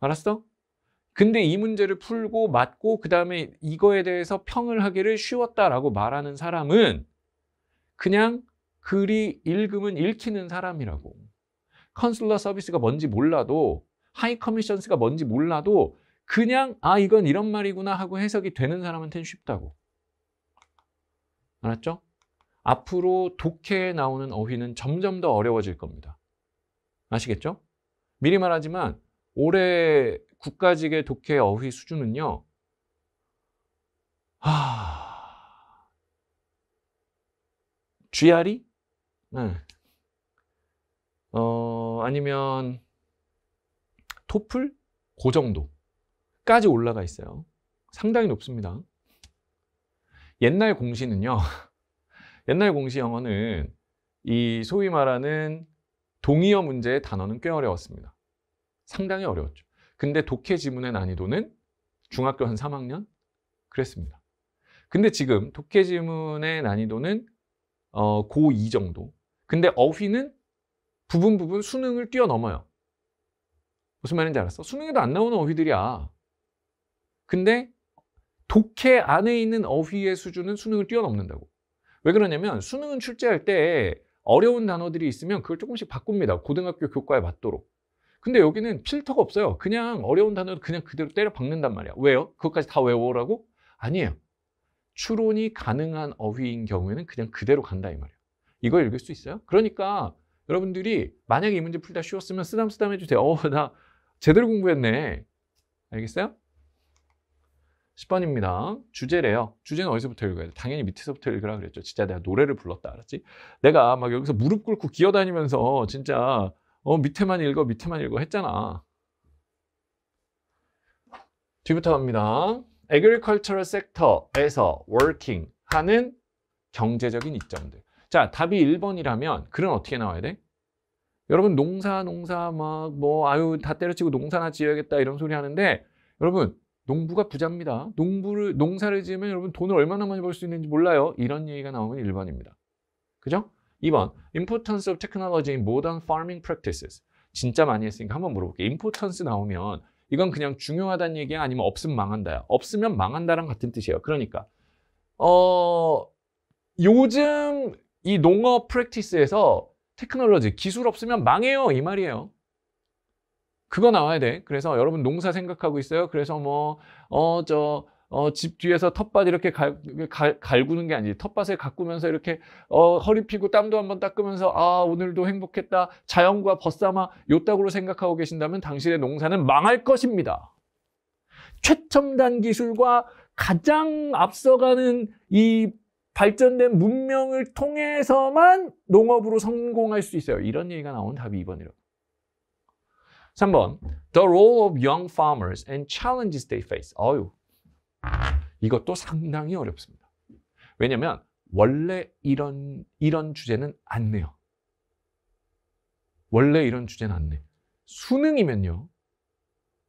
알았어? 근데 이 문제를 풀고 맞고 그 다음에 이거에 대해서 평을 하기를 쉬웠다라고 말하는 사람은 그냥 글이 읽으면 읽히는 사람이라고. 컨슐러 서비스가 뭔지 몰라도 하이 커미션스가 뭔지 몰라도 그냥 아 이건 이런 말이구나 하고 해석이 되는 사람한테는 쉽다고. 알았죠? 앞으로 독해에 나오는 어휘는 점점 더 어려워질 겁니다. 아시겠죠? 미리 말하지만 올해 국가직의 독해 어휘 수준은요. GRE? 네. 아니면 토플? 그 정도까지 올라가 있어요. 상당히 높습니다. 옛날 공시는요. 옛날 공시 영어는 이 소위 말하는 동의어 문제의 단어는 꽤 어려웠습니다. 상당히 어려웠죠. 근데 독해 지문의 난이도는 중학교 한 3학년? 그랬습니다. 근데 지금 독해 지문의 난이도는 고2 정도. 근데 어휘는 부분 수능을 뛰어넘어요. 무슨 말인지 알았어? 수능에도 안 나오는 어휘들이야. 근데 독해 안에 있는 어휘의 수준은 수능을 뛰어넘는다고. 왜 그러냐면 수능은 출제할 때 어려운 단어들이 있으면 그걸 조금씩 바꿉니다. 고등학교 교과에 맞도록. 근데 여기는 필터가 없어요. 그냥 어려운 단어를 그냥 그대로 때려 박는단 말이야. 왜요? 그것까지 다 외워오라고? 아니에요. 추론이 가능한 어휘인 경우에는 그냥 그대로 간다 이 말이에요. 이거 읽을 수 있어요? 그러니까 여러분들이 만약에 이 문제 풀다 쉬웠으면 쓰담쓰담 해주세요. 나 제대로 공부했네. 알겠어요? 10번입니다. 주제래요. 주제는 어디서부터 읽어야 돼? 당연히 밑에서부터 읽으라 그랬죠. 진짜 내가 노래를 불렀다. 알았지? 내가 막 여기서 무릎 꿇고 기어다니면서 진짜 밑에만 읽어 했잖아. 뒤부터 갑니다. Agricultural sector에서 working 하는 경제적인 이점들. 자, 답이 1번이라면 글은 어떻게 나와야 돼? 여러분 농사 막 아유 다 때려치고 농사나 지어야겠다 이런 소리 하는데 여러분 농부가 부자입니다. 농사를 지으면 여러분 돈을 얼마나 많이 벌 수 있는지 몰라요. 이런 얘기가 나오면 1번입니다. 그죠? 2번 Importance of technology in modern farming practices. 진짜 많이 했으니까 한번 물어볼게요. Importance 나오면 이건 그냥 중요하다는 얘기야? 아니면 없으면 망한다야? 없으면 망한다랑 같은 뜻이에요. 그러니까 요즘 이 농업 프랙티스에서 테크놀로지, 기술 없으면 망해요 이 말이에요. 그거 나와야 돼. 그래서 여러분 농사 생각하고 있어요. 그래서 집 뒤에서 텃밭 이렇게 갈구는 게 아니지. 텃밭을 가꾸면서 이렇게 허리 펴고 땀도 한번 닦으면서 아 오늘도 행복했다. 자연과 벗삼아 요따구로 생각하고 계신다면 당신의 농사는 망할 것입니다. 최첨단 기술과 가장 앞서가는 이 발전된 문명을 통해서만 농업으로 성공할 수 있어요. 이런 얘기가 나오는 답이 2번이라고. 3번. The role of young farmers and challenges they face. 이것도 상당히 어렵습니다. 왜냐면 원래 이런 주제는 안 내요. 원래 이런 주제는 안 내. 수능이면요.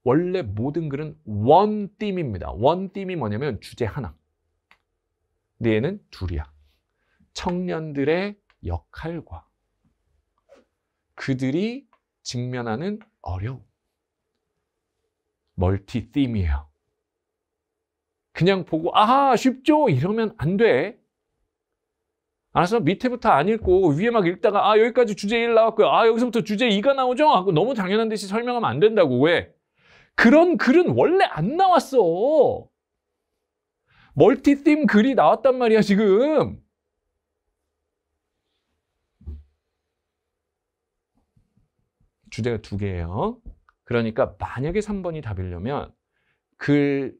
원래 모든 글은 원 theme입니다. 원 theme이 뭐냐면 주제 하나. 근데 얘는 둘이야. 청년들의 역할과 그들이 직면하는 어려움. 멀티 팀이에요. 그냥 보고 아하 쉽죠? 이러면 안 돼. 알아서 밑에부터 안 읽고 위에 막 읽다가 아 여기까지 주제 1 나왔고요. 아 여기서부터 주제 2가 나오죠? 하고 너무 당연한 듯이 설명하면 안 된다고. 왜? 그런 글은 원래 안 나왔어. 멀티팀 글이 나왔단 말이야 지금. 주제가 2개예요. 그러니까 만약에 3번이 답이려면 글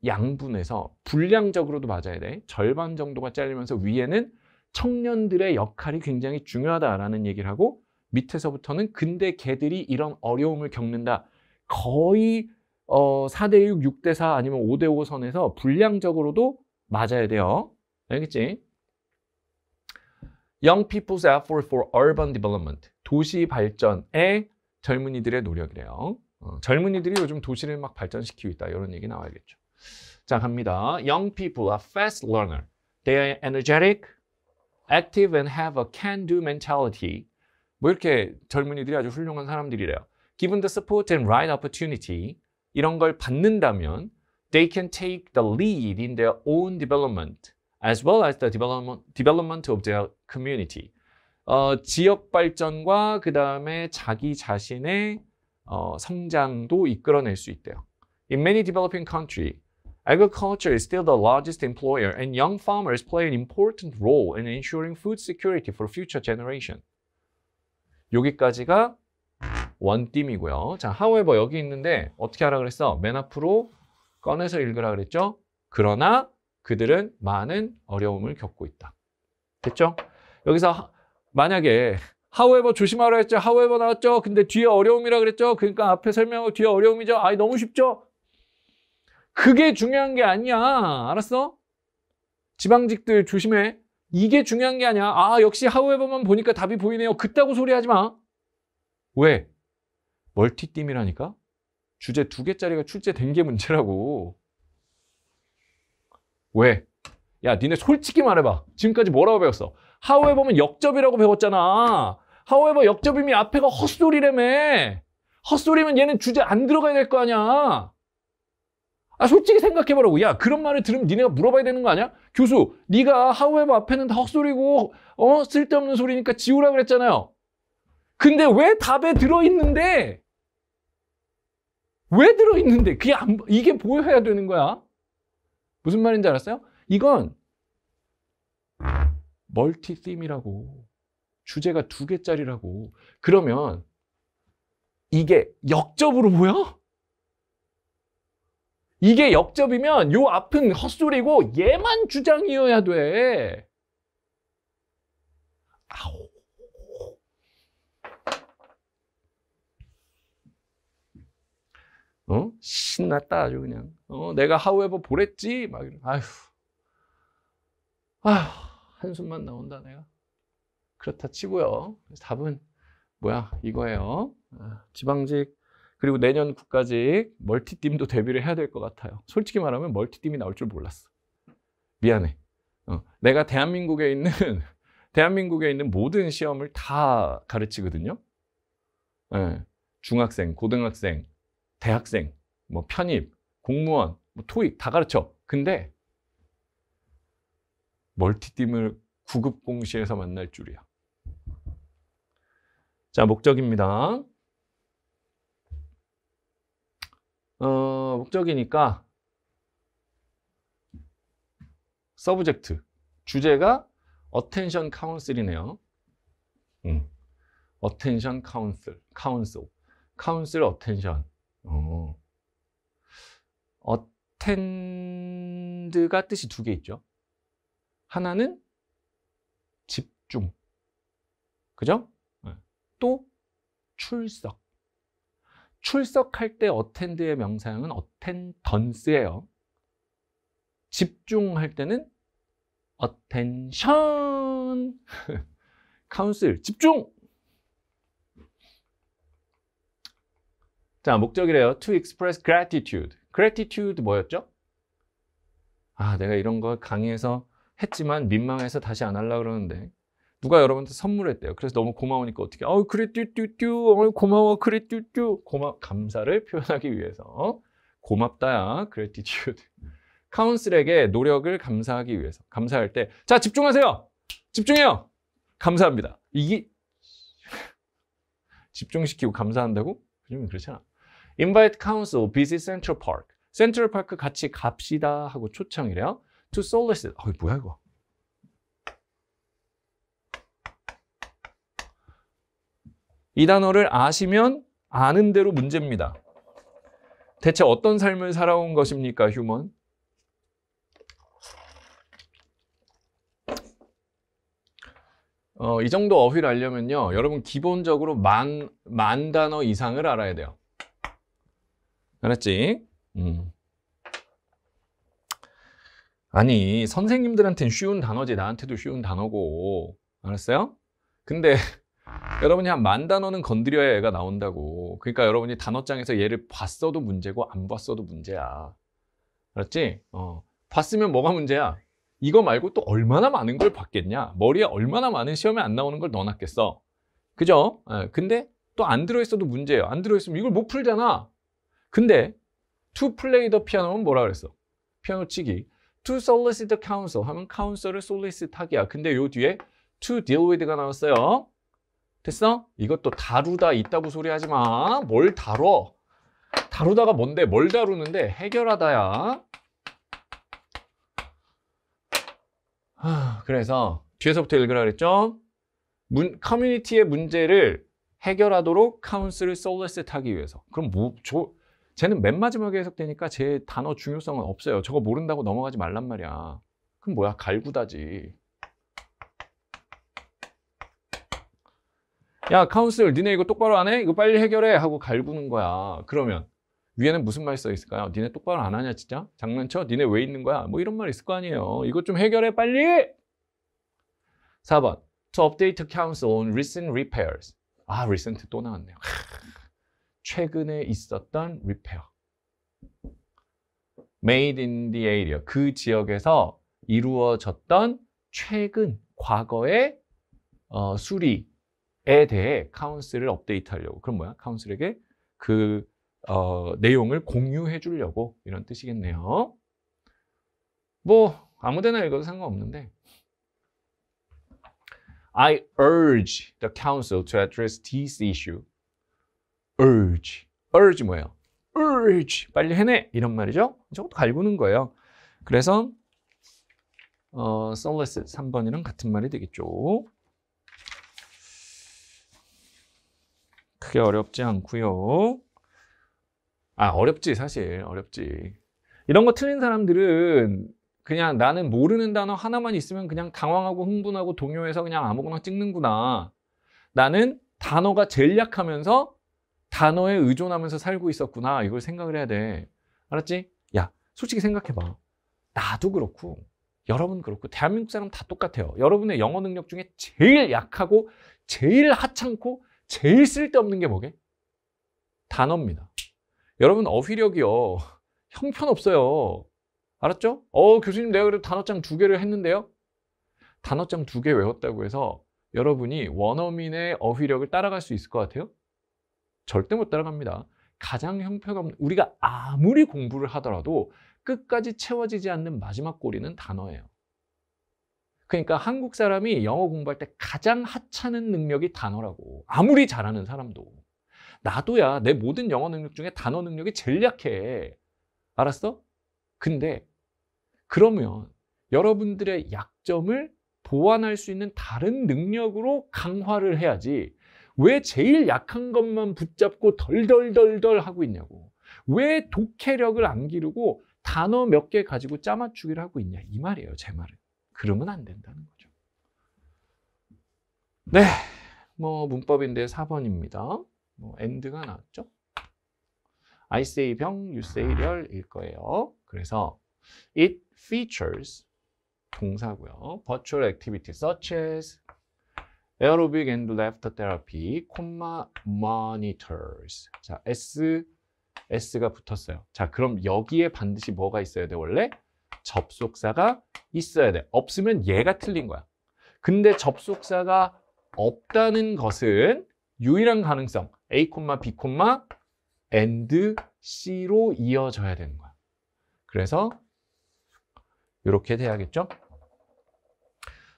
양분에서 분량적으로도 맞아야 돼. 절반 정도가 잘리면서 위에는 청년들의 역할이 굉장히 중요하다라는 얘기를 하고 밑에서부터는 근데 걔들이 이런 어려움을 겪는다. 거의 4대6, 6대4 아니면 5대5 선에서 분량적으로도 맞아야 돼요. 알겠지? Young people's effort for urban development. 도시 발전에 젊은이들의 노력이래요. 젊은이들이 요즘 도시를 막 발전시키고 있다. 이런 얘기 나와야겠죠. 자, 갑니다. Young people are fast learner. They are energetic, active and have a can-do mentality. 뭐 이렇게 젊은이들이 아주 훌륭한 사람들이래요. Given the support and right opportunity, 이런 걸 받는다면 they can take the lead in their own development as well as the development of their community. 지역 발전과 그 다음에 자기 자신의 성장도 이끌어낼 수 있대요. In many developing countries, agriculture is still the largest employer and young farmers play an important role in ensuring food security for future generation. 여기까지가 원팀이고요. 자, however 여기 있는데 어떻게 하라 그랬어? 맨 앞으로 꺼내서 읽으라 그랬죠? 그러나 그들은 많은 어려움을 겪고 있다. 됐죠? 여기서 만약에 however 조심하라 했죠? however 나왔죠? 근데 뒤에 어려움이라 그랬죠? 그러니까 앞에 설명하고 뒤에 어려움이죠? 아이 너무 쉽죠? 그게 중요한 게 아니야. 알았어? 지방직들 조심해. 이게 중요한 게 아니야. 아 역시 however만 보니까 답이 보이네요. 그따구 소리 하지 마. 왜? 멀티팀이라니까? 주제 2개짜리가 출제된 게 문제라고. 왜? 야 니네 솔직히 말해봐. 지금까지 뭐라고 배웠어? however면 역접이라고 배웠잖아. however 역접이면 앞에가 헛소리라며. 헛소리면 얘는 주제 안 들어가야 될 거 아니야. 아 솔직히 생각해보라고. 야 그런 말을 들으면 니네가 물어봐야 되는 거 아니야? 교수 네가 however 앞에는 다 헛소리고 쓸데없는 소리니까 지우라 그랬잖아요. 근데 왜 답에 들어있는데? 왜 들어있는데? 이게 보여야 되는 거야. 무슨 말인지 알았어요? 이건 멀티팀이라고. 주제가 2개짜리라고. 그러면 이게 역접으로 보여? 이게 역접이면 요 앞은 헛소리고 얘만 주장이어야 돼. 아우. 신났다 아주 그냥. 내가 however 보랬지? 막 아휴. 한숨만 나온다 내가. 그렇다 치고요. 답은 뭐야? 이거예요. 지방직 그리고 내년 국가직 멀티팀도 대비를 해야 될 것 같아요. 솔직히 말하면 멀티팀이 나올 줄 몰랐어. 미안해. 내가 대한민국에 있는 모든 시험을 다 가르치거든요. 네. 중학생, 고등학생, 대학생, 뭐 편입, 공무원, 뭐 토익 다 가르쳐. 근데 멀티팀을 9급 공시에서 만날 줄이야. 자, 목적입니다. 목적이니까 서브젝트 주제가 attention council이네요. attention council attention. attend가 뜻이 2개 있죠. 하나는 집중, 그죠? 또 출석. 출석할 때 attend의 명사형은 attendance예요. 집중할 때는 attention. council, 집중! 자, 목적이래요. To express gratitude. gratitude 뭐였죠? 내가 이런 거 강의에서 했지만 민망해서 다시 안 하려고 그러는데 누가 여러분한테 선물했대요. 그래서 너무 고마우니까 어떻게 그래 뚜뚜뚜 고마워 그래 뚜뚜 감사를 표현하기 위해서 고맙다야 gratitude. 카운슬에게 노력을 감사하기 위해서 감사할 때 자 집중하세요. 집중해요. 감사합니다. 이게 집중시키고 감사한다고? 요즘은 그렇잖아. Invite council visit Central Park. 센트럴 파크 같이 갑시다 하고 초청이래요. To solicit. 뭐야 이거? 이 단어를 아시면 아는 대로 문제입니다. 대체 어떤 삶을 살아온 것입니까, 휴먼? 이 정도 어휘를 알려면요, 여러분 기본적으로 만 단어 이상을 알아야 돼요. 알았지? 아니, 선생님들한테는 쉬운 단어지 나한테도 쉬운 단어고, 알았어요? 근데 여러분이 한 10,000단어는 건드려야 얘가 나온다고. 그러니까 여러분이 단어장에서 얘를 봤어도 문제고 안 봤어도 문제야. 알았지? 봤으면 뭐가 문제야? 이거 말고 또 얼마나 많은 걸 봤겠냐? 머리에 얼마나 많은 시험에 안 나오는 걸 넣어놨겠어. 그죠? 근데 또 안 들어있어도 문제예요. 안 들어있으면 이걸 못 풀잖아. 근데 to play the piano는 뭐라 그랬어? 피아노 치기. to solicit the counsel 하면 counsel을 solicit 하기야. 근데 요 뒤에 to deal with가 나왔어요. 됐어? 이것도 다루다 있다고 소리 하지 마. 뭘 다뤄? 다루다가 뭔데? 뭘 다루는데? 해결하다야. 그래서 뒤에서부터 읽으라 그랬죠? 커뮤니티의 문제를 해결하도록 카운슬을 솔리시트 하기 위해서. 그럼 쟤는 맨 마지막에 해석되니까 제 단어 중요성은 없어요. 저거 모른다고 넘어가지 말란 말이야. 그럼 뭐야? 갈구다지. 야, 카운슬, 니네 이거 똑바로 안 해? 이거 빨리 해결해 하고 갈구는 거야. 그러면 위에는 무슨 말이 써 있을까요? 니네 똑바로 안 하냐 진짜? 장난쳐? 니네 왜 있는 거야? 뭐 이런 말 있을 거 아니에요. 이거 좀 해결해 빨리! 4번 To update counsel on recent repairs. recent 또 나왔네요. 최근에 있었던 repair. Made in the area. 그 지역에서 이루어졌던 최근, 과거의 수리에 대해 카운슬을 업데이트하려고. 그럼 뭐야? 카운슬에게 그 내용을 공유해 주려고 이런 뜻이겠네요. 뭐 아무데나 읽어도 상관없는데 I urge the council to address this issue. urge 뭐예요? urge 빨리 해내 이런 말이죠. 저것도 갈구는 거예요. 그래서 solicit 3번이랑 같은 말이 되겠죠. 크게 어렵지 않고요. 어렵지 사실 어렵지. 이런 거 틀린 사람들은 그냥 나는 모르는 단어 하나만 있으면 그냥 당황하고 흥분하고 동요해서 그냥 아무거나 찍는구나. 나는 단어가 제일 약하면서 단어에 의존하면서 살고 있었구나. 이걸 생각을 해야 돼. 알았지? 야, 솔직히 생각해봐. 나도 그렇고 여러분 그렇고 대한민국 사람 다 똑같아요. 여러분의 영어 능력 중에 제일 약하고 제일 하찮고 제일 쓸데없는 게 뭐게? 단어입니다. 여러분 어휘력이요. 형편없어요. 알았죠? 교수님 내가 그래도 단어장 2개를 했는데요. 단어장 2개 외웠다고 해서 여러분이 원어민의 어휘력을 따라갈 수 있을 것 같아요? 절대 못 따라갑니다. 가장 형편없는, 우리가 아무리 공부를 하더라도 끝까지 채워지지 않는 마지막 고리는 단어예요. 그러니까 한국 사람이 영어 공부할 때 가장 하찮은 능력이 단어라고. 아무리 잘하는 사람도. 나도야, 내 모든 영어 능력 중에 단어 능력이 제일 약해. 알았어? 근데 그러면 여러분들의 약점을 보완할 수 있는 다른 능력으로 강화를 해야지. 왜 제일 약한 것만 붙잡고 덜덜덜덜 하고 있냐고. 왜 독해력을 안 기르고 단어 몇 개 가지고 짜맞추기를 하고 있냐. 이 말이에요, 제 말은. 그러면 안 된다는 거죠. 네, 뭐 문법인데 4번입니다. and가 나왔죠. I say 병, you say 렬일 거예요. 그래서 it features 동사고요. virtual activity such as aerobic and laughter therapy, monitors. 자, S가 붙었어요. 자, 그럼 여기에 반드시 뭐가 있어야 돼, 원래? 접속사가 있어야 돼. 없으면 얘가 틀린 거야. 근데 접속사가 없다는 것은 유일한 가능성, A, B, and C로 이어져야 되는 거야. 그래서 이렇게 돼야겠죠?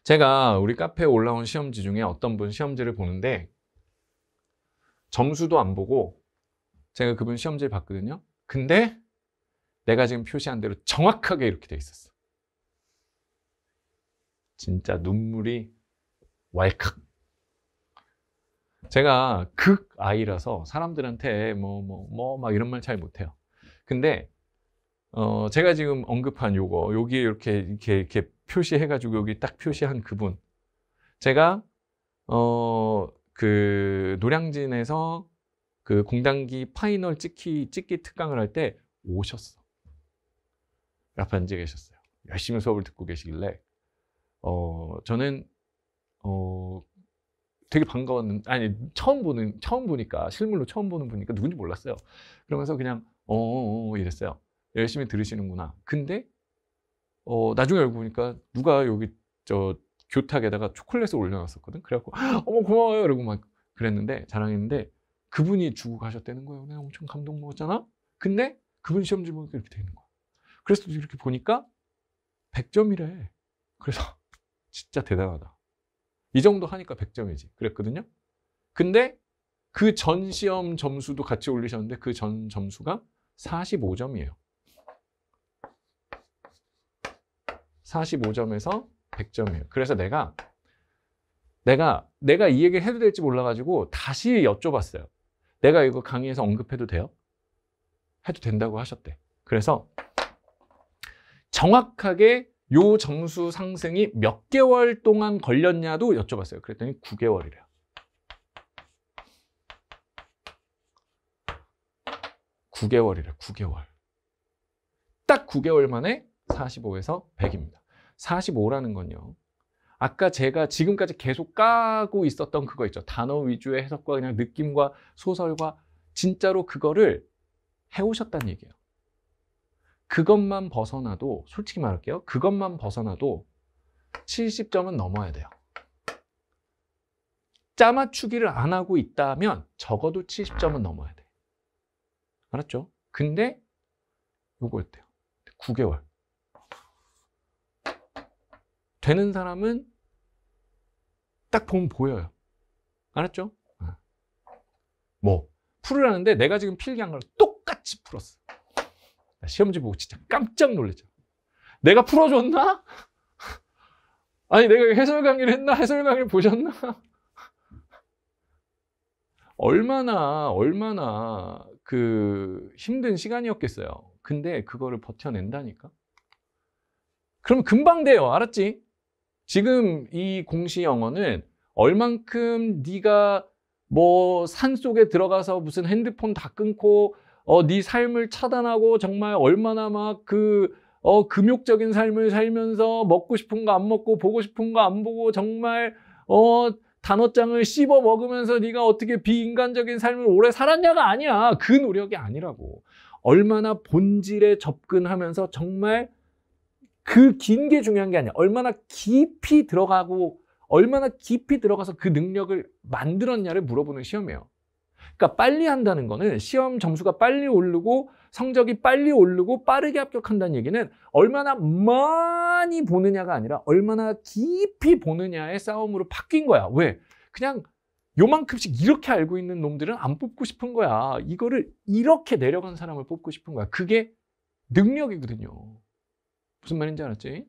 제가 우리 카페에 올라온 시험지 중에 어떤 분 시험지를 보는데 점수도 안 보고 제가 그분 시험지를 봤거든요. 근데 내가 지금 표시한 대로 정확하게 이렇게 돼 있었어. 진짜 눈물이 왈칵. 제가 극아이라서 사람들한테 막 이런 말 잘 못해요. 근데 제가 지금 언급한 여기에 이렇게 표시해가지고 여기 딱 표시한 그분. 제가 그 노량진에서 그 공단기 파이널 찍기 특강을 할 때 오셨어. 앞에 앉아 계셨어요. 열심히 수업을 듣고 계시길래 저는 되게 반가웠는데, 아니, 처음 보니까, 실물로 처음 보는 분이니까 누군지 몰랐어요. 그러면서 그냥, 이랬어요. 열심히 들으시는구나. 근데, 나중에 알고 보니까 누가 여기, 교탁에다가 초콜릿을 올려놨었거든. 그래갖고, 어머, 고마워요. 이러고 막 그랬는데, 자랑했는데, 그분이 주고 가셨다는 거예요. 내가 엄청 감동 먹었잖아? 근데, 그분 시험지 보니까 이렇게 되는 거야. 그래서 이렇게 보니까, 100점이래. 그래서, 진짜 대단하다. 이 정도 하니까 100점이지. 그랬거든요. 근데 그 전 시험 점수도 같이 올리셨는데 그 전 점수가 45점이에요. 45점에서 100점이에요. 그래서 내가 이 얘기를 해도 될지 몰라가지고 다시 여쭤봤어요. 내가 이거 강의에서 언급해도 돼요? 해도 된다고 하셨대. 그래서 정확하게 요 점수 상승이 몇 개월 동안 걸렸냐도 여쭤봤어요. 그랬더니 9개월이래요. 9개월이래, 9개월. 딱 9개월 만에 45에서 100입니다. 45라는 건요. 아까 제가 지금까지 계속 까고 있었던 그거 있죠. 단어 위주의 해석과 그냥 느낌과 소설과 진짜로 그거를 해오셨다는 얘기예요. 그것만 벗어나도, 솔직히 말할게요. 그것만 벗어나도 70점은 넘어야 돼요. 짜맞추기를 안 하고 있다면 적어도 70점은 넘어야 돼. 알았죠? 근데 요거였대요. 9개월. 되는 사람은 딱 보면 보여요. 알았죠? 뭐 풀으라는데 내가 지금 필기한 걸 똑같이 풀었어. 시험지 보고 진짜 깜짝 놀랐죠. 내가 풀어줬나? 아니 내가 해설 강의를 했나? 해설 강의를 보셨나? 얼마나 그 힘든 시간이었겠어요. 근데 그거를 버텨낸다니까. 그럼 금방 돼요. 알았지? 지금 이 공시 영어는 얼만큼 네가 뭐 산속에 들어가서 무슨 핸드폰 다 끊고 네 삶을 차단하고 정말 얼마나 막 금욕적인 삶을 살면서 먹고 싶은 거 안 먹고 보고 싶은 거 안 보고 정말 단어장을 씹어 먹으면서 네가 어떻게 비인간적인 삶을 오래 살았냐가 아니야. 그 노력이 아니라고. 얼마나 본질에 접근하면서 정말 그 긴 게 중요한 게 아니야. 얼마나 깊이 들어가서 그 능력을 만들었냐를 물어보는 시험이에요. 그러니까 빨리 한다는 거는 시험 점수가 빨리 오르고 성적이 빨리 오르고 빠르게 합격한다는 얘기는 얼마나 많이 보느냐가 아니라 얼마나 깊이 보느냐의 싸움으로 바뀐 거야. 왜? 그냥 요만큼씩 이렇게 알고 있는 놈들은 안 뽑고 싶은 거야. 이거를 이렇게 내려간 사람을 뽑고 싶은 거야. 그게 능력이거든요. 무슨 말인지 알았지?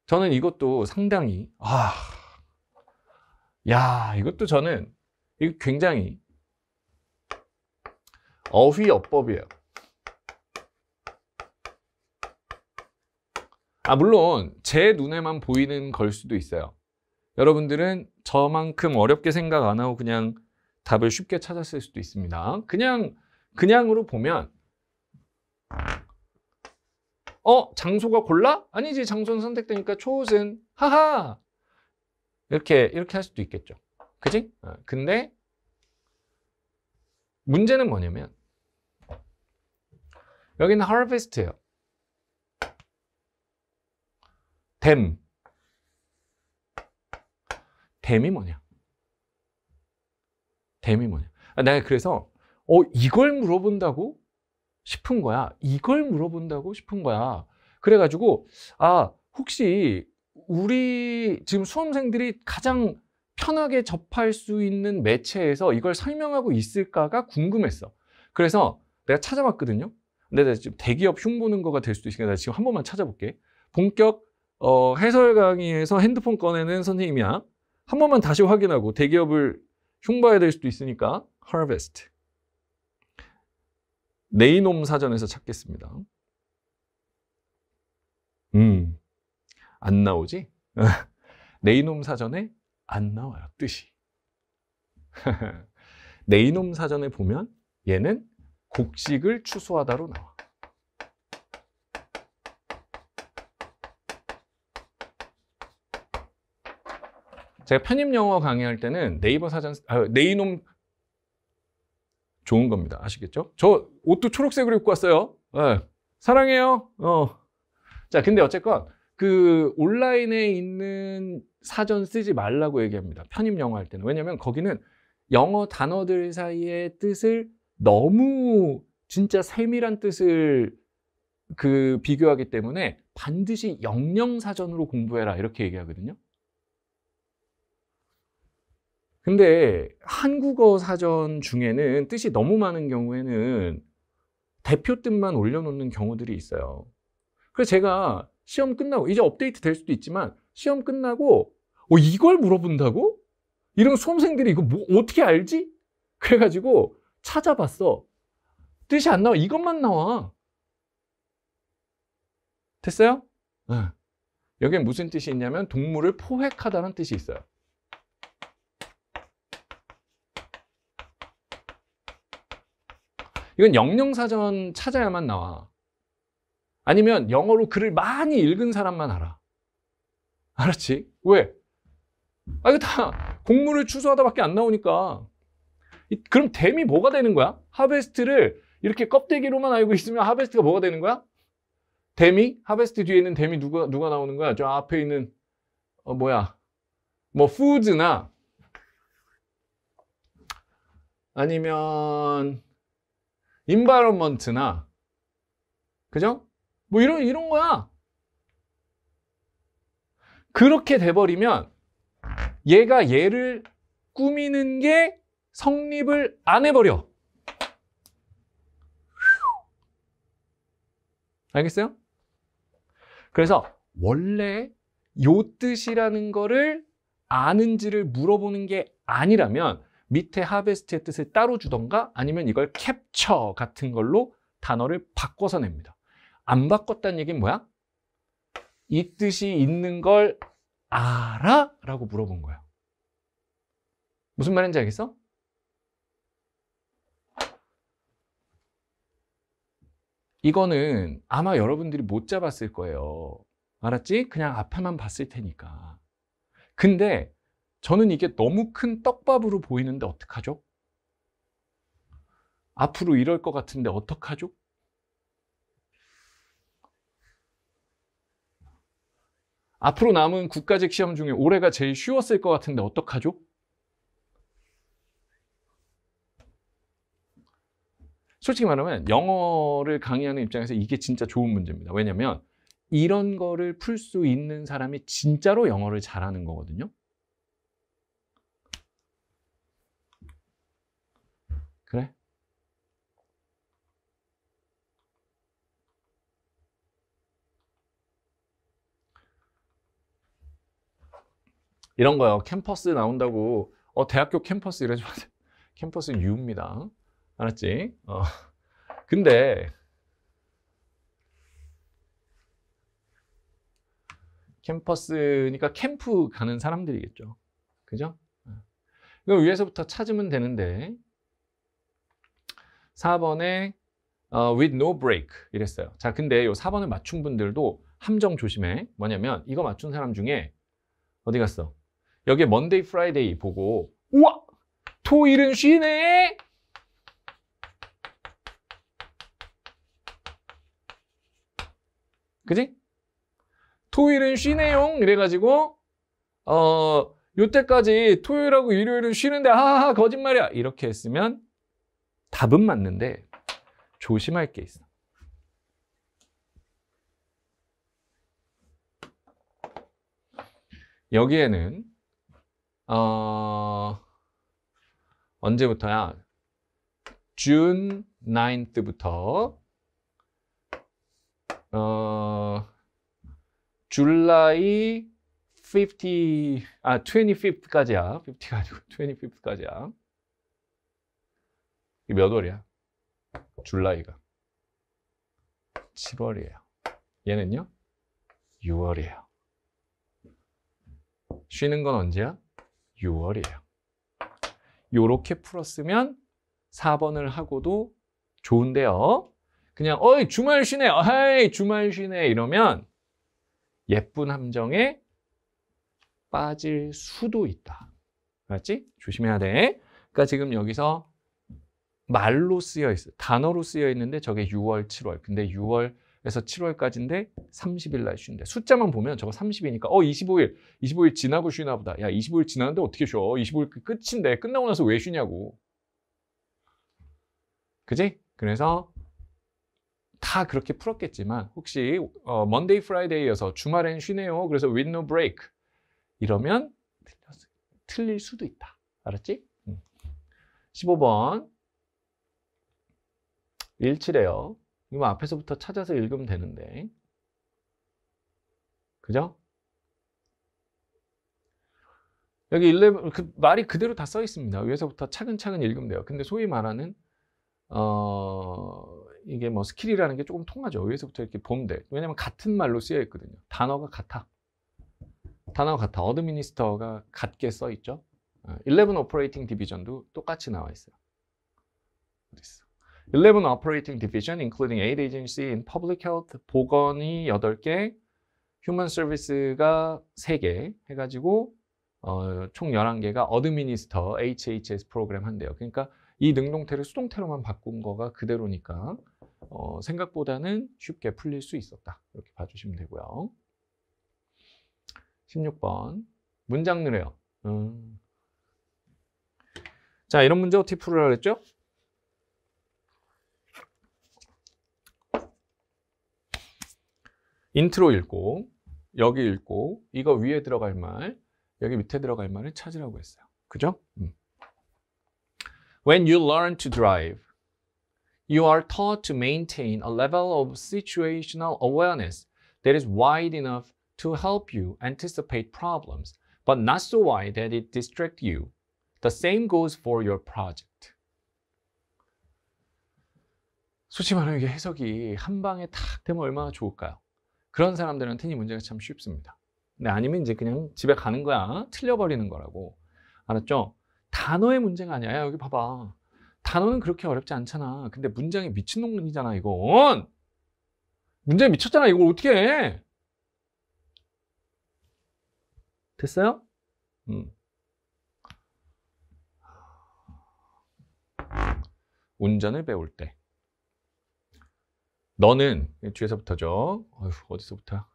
저는 이것도 상당히 이것도 저는 이거 굉장히 어휘어법이에요. 물론 제 눈에만 보이는 걸 수도 있어요. 여러분들은 저만큼 어렵게 생각 안 하고 그냥 답을 쉽게 찾았을 수도 있습니다. 그냥으로 보면 장소가 골라? 아니지, 장소는 선택되니까 chosen. 하하. 이렇게 할 수도 있겠죠. 그지? 근데 문제는 뭐냐면 여기는 harvest예요. 댐이 뭐냐? 내가 그래서 이걸 물어본다고 싶은 거야. 그래가지고 혹시 우리 지금 수험생들이 가장 편하게 접할 수 있는 매체에서 이걸 설명하고 있을까가 궁금했어. 그래서 내가 찾아봤거든요. 근데 내가 지금 대기업 흉보는 거가 될 수도 있으니까 내가 지금 한 번만 찾아볼게. 본격 해설 강의에서 핸드폰 꺼내는 선생님이야. 한 번만 다시 확인하고 대기업을 흉봐야 될 수도 있으니까 harvest. 네이놈 사전에서 찾겠습니다. 안 나오지? 네이놈 사전에 안 나와요, 뜻이. 네이놈 사전에 보면 얘는 곡식을 추수하다로 나와. 제가 편입 영어 강의할 때는 네이버 사전, 네이놈 좋은 겁니다. 아시겠죠? 저 옷도 초록색으로 입고 왔어요. 네. 사랑해요. 자, 근데 어쨌건 그 온라인에 있는 사전 쓰지 말라고 얘기합니다. 편입 영어 할 때는. 왜냐면 거기는 영어 단어들 사이의 뜻을 너무 진짜 세밀한 뜻을 비교하기 때문에 반드시 영영사전으로 공부해라 이렇게 얘기하거든요. 근데 한국어 사전 중에는 뜻이 너무 많은 경우에는 대표 뜻만 올려놓는 경우들이 있어요. 그래서 제가 시험 끝나고 이제 업데이트 될 수도 있지만 시험 끝나고 이걸 물어본다고? 이런 수험생들이 이거 뭐 어떻게 알지? 그래가지고 찾아봤어. 뜻이 안 나와. 이것만 나와. 됐어요? 네. 여기에 무슨 뜻이 있냐면 동물을 포획하다는 뜻이 있어요. 이건 영영사전 찾아야만 나와. 아니면 영어로 글을 많이 읽은 사람만 알아. 알았지? 왜? 이거 다 곡물을 추수하다밖에 안 나오니까. 그럼 댐이 뭐가 되는 거야? 하베스트를 이렇게 껍데기로만 알고 있으면 하베스트가 뭐가 되는 거야? 댐이? 하베스트 뒤에 있는 댐이 누가 나오는 거야? 저 앞에 있는 뭐 푸드나 아니면 인바이런먼트나 그죠? 뭐 이런 거야. 그렇게 돼버리면 얘가 얘를 꾸미는 게 성립을 안 해버려. 알겠어요? 그래서 원래 요 뜻이라는 거를 아는지를 물어보는 게 아니라면 밑에 하베스트의 뜻을 따로 주던가 아니면 이걸 캡처 같은 걸로 단어를 바꿔서 냅니다. 안 바꿨다는 얘기는 뭐야? 이 뜻이 있는 걸 알아? 라고 물어본 거야. 무슨 말인지 알겠어? 이거는 아마 여러분들이 못 잡았을 거예요. 알았지? 그냥 앞에만 봤을 테니까. 근데 저는 이게 너무 큰 떡밥으로 보이는데 어떡하죠? 앞으로 이럴 것 같은데 어떡하죠? 앞으로 남은 국가직 시험 중에 올해가 제일 쉬웠을 것 같은데 어떡하죠? 솔직히 말하면 영어를 강의하는 입장에서 이게 진짜 좋은 문제입니다. 왜냐면 이런 거를 풀 수 있는 사람이 진짜로 영어를 잘하는 거거든요. 그래? 이런 거요. 캠퍼스 나온다고 대학교 캠퍼스 이러지 마세요. 캠퍼스는 유입니다. 알았지? 근데 캠퍼스니까 캠프 가는 사람들이겠죠. 그죠? 이거 위에서부터 찾으면 되는데 4번에 with no break 이랬어요. 자, 근데 이 4번을 맞춘 분들도 함정 조심해. 뭐냐면 이거 맞춘 사람 중에 어디 갔어? 여기에 Monday, Friday 보고 우와! 토일은 쉬네! 그지? 토일은 쉬네용 이래가지고 요때까지 토요일하고 일요일은 쉬는데 하하하 거짓말이야 이렇게 했으면 답은 맞는데 조심할 게 있어. 여기에는 언제부터야? June 9th부터 July 25th까지야. 50가 아니고 25th까지야. 이게 몇 월이야? 줄라이가 7월이에요. 얘는요? 6월이에요. 쉬는 건 언제야? 6월이에요. 요렇게 풀었으면 4번을 하고도 좋은데요. 그냥 어이 주말 쉬네. 어이 주말 쉬네 이러면 예쁜 함정에 빠질 수도 있다. 알았지? 조심해야 돼. 그러니까 지금 여기서 말로 쓰여 있어. 단어로 쓰여 있는데 저게 6월, 7월. 근데 6월에서 7월까지인데 30일 날 쉰대. 숫자만 보면 저거 30이니까 25일 지나고 쉬나 보다. 야, 25일 지났는데 어떻게 쉬어? 25일 끝인데 끝나고 나서 왜 쉬냐고. 그지? 그래서 다 그렇게 풀었겠지만 혹시 Monday, Friday여서 주말엔 쉬네요. 그래서 with no break 이러면 틀릴 수도 있다. 알았지? 15번 17에요. 이거 앞에서부터 찾아서 읽으면 되는데. 그죠? 여기 11, 말이 그대로 다 써 있습니다. 위에서부터 차근차근 읽으면 돼요. 근데 소위 말하는 이게 뭐 스킬이라는 게 조금 통하죠. 위에서부터 이렇게 보면 돼. 왜냐면 같은 말로 쓰여 있거든요. 단어가 같아. 어드미니스터가 같게 써 있죠. 11 Operating Division도 똑같이 나와 있어요. 어디 있어? 11 Operating Division, including 8 agency in public health, 보건이 8개, human service가 3개 해가지고 총 11개가 어드미니스터 HHS 프로그램 한대요. 그러니까 이 능동태를 수동태로만 바꾼 거가 그대로니까 생각보다는 쉽게 풀릴 수 있었다. 이렇게 봐주시면 되고요. 16번 문장 느려요. 자, 이런 문제 어떻게 풀으라고 그랬죠? 인트로 읽고 여기 읽고 이거 위에 들어갈 말 여기 밑에 들어갈 말을 찾으라고 했어요. 그죠? When you learn to drive, you are taught to maintain a level of situational awareness that is wide enough to help you anticipate problems, but not so wide that it distracts you. The same goes for your project. 솔직히 말하면 이게 해석이 한 방에 탁 되면 얼마나 좋을까요? 그런 사람들한테는 이 문제가 참 쉽습니다. 근데 아니면 이제 그냥 집에 가는 거야. 틀려버리는 거라고. 알았죠? 단어의 문제가 아니야. 여기 봐봐. 단어는 그렇게 어렵지 않잖아. 근데 문장이 미친놈이잖아, 이건. 문장에 미쳤잖아. 이걸 어떻게 해? 됐어요? 운전을 배울 때. 너는 뒤에서부터죠. 어디서부터?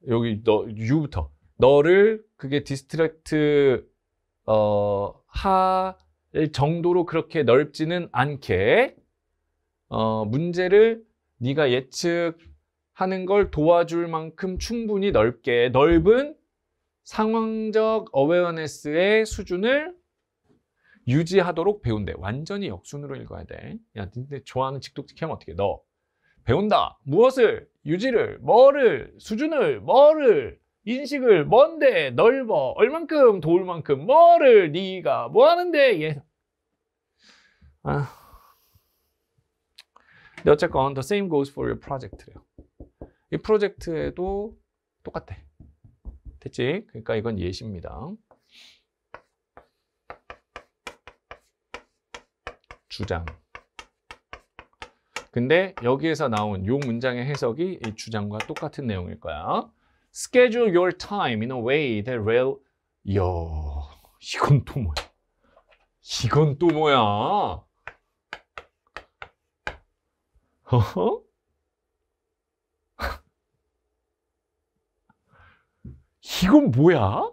여기 you부터. 너를 그게 디스트랙트 할 정도로 그렇게 넓지는 않게 문제를 네가 예측하는 걸 도와줄 만큼 충분히 넓게 넓은 상황적 어웨어네스의 수준을 유지하도록 배운대. 완전히 역순으로 읽어야 돼. 야, 니네 좋아하는 직독직 하면 어떻게 해? 너 배운다. 무엇을? 유지를, 뭐를, 수준을, 뭐를, 인식을, 뭔데, 넓어, 얼만큼, 도울 만큼, 뭐를, 네가 뭐 하는데, 얘. 근데 어쨌건 the same goes for your project래요. 이 프로젝트에도 똑같아. 됐지? 그러니까 이건 예시입니다. 주장. 근데 여기에서 나온 이 문장의 해석이 이 주장과 똑같은 내용일 거야. Schedule your time in a way that will... 이야, 이건 또 뭐야? 이건 또 뭐야? 어허? 이건 뭐야?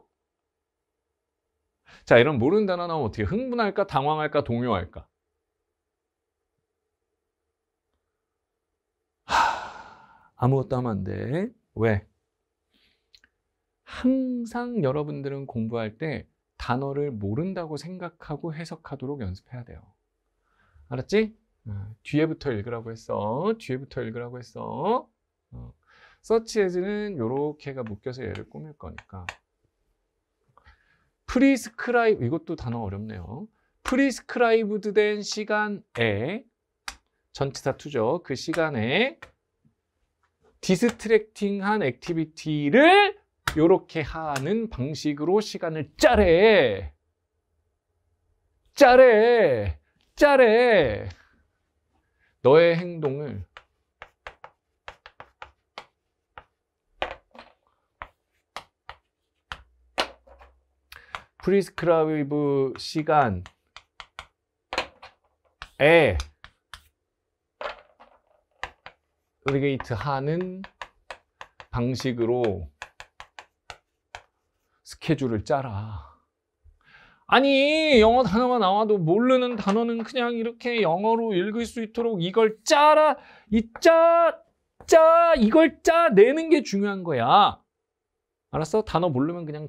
자, 이런 모르는 단어 나오면 어떻게 흥분할까, 당황할까, 동요할까? 아무것도 하면 안 돼. 왜? 항상 여러분들은 공부할 때 단어를 모른다고 생각하고 해석하도록 연습해야 돼요. 알았지? 뒤에부터 읽으라고 했어. 뒤에부터 읽으라고 했어. 서치 에즈는 요렇게가 묶여서 얘를 꾸밀 거니까. 프리스크라이브, 이것도 단어 어렵네요. 프리스크라이브드 된 시간에, 전치사 투죠. 그 시간에 디스트랙팅한 액티비티를 요렇게 하는 방식으로 시간을 짜래. 짜래. 짜래. 너의 행동을 프리스크라이브 시간에 리게이트 하는 방식으로 스케줄을 짜라. 아니, 영어 단어가 나와도 모르는 단어는 그냥 이렇게 영어로 읽을 수 있도록 이걸 짜라. 이걸 짜내는 게 중요한 거야. 알았어? 단어 모르면 그냥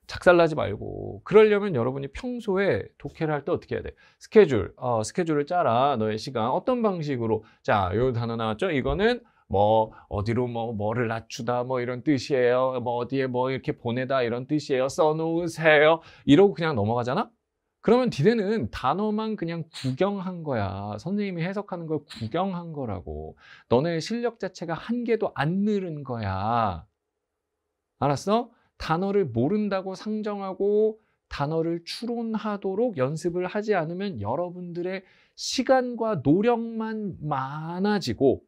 작살나지 말고. 그러려면 여러분이 평소에 독해를 할 때 어떻게 해야 돼? 스케줄을 짜라. 너의 시간 어떤 방식으로. 자, 요 단어 나왔죠? 이거는 뭐 어디로 뭐를 낮추다 뭐 이런 뜻이에요. 뭐 어디에 뭐 이렇게 보내다 이런 뜻이에요. 써놓으세요. 이러고 그냥 넘어가잖아? 그러면 니네는 단어만 그냥 구경한 거야. 선생님이 해석하는 걸 구경한 거라고. 너네 실력 자체가 한 개도 안 늘은 거야. 알았어? 단어를 모른다고 상정하고 단어를 추론하도록 연습을 하지 않으면 여러분들의 시간과 노력만 많아지고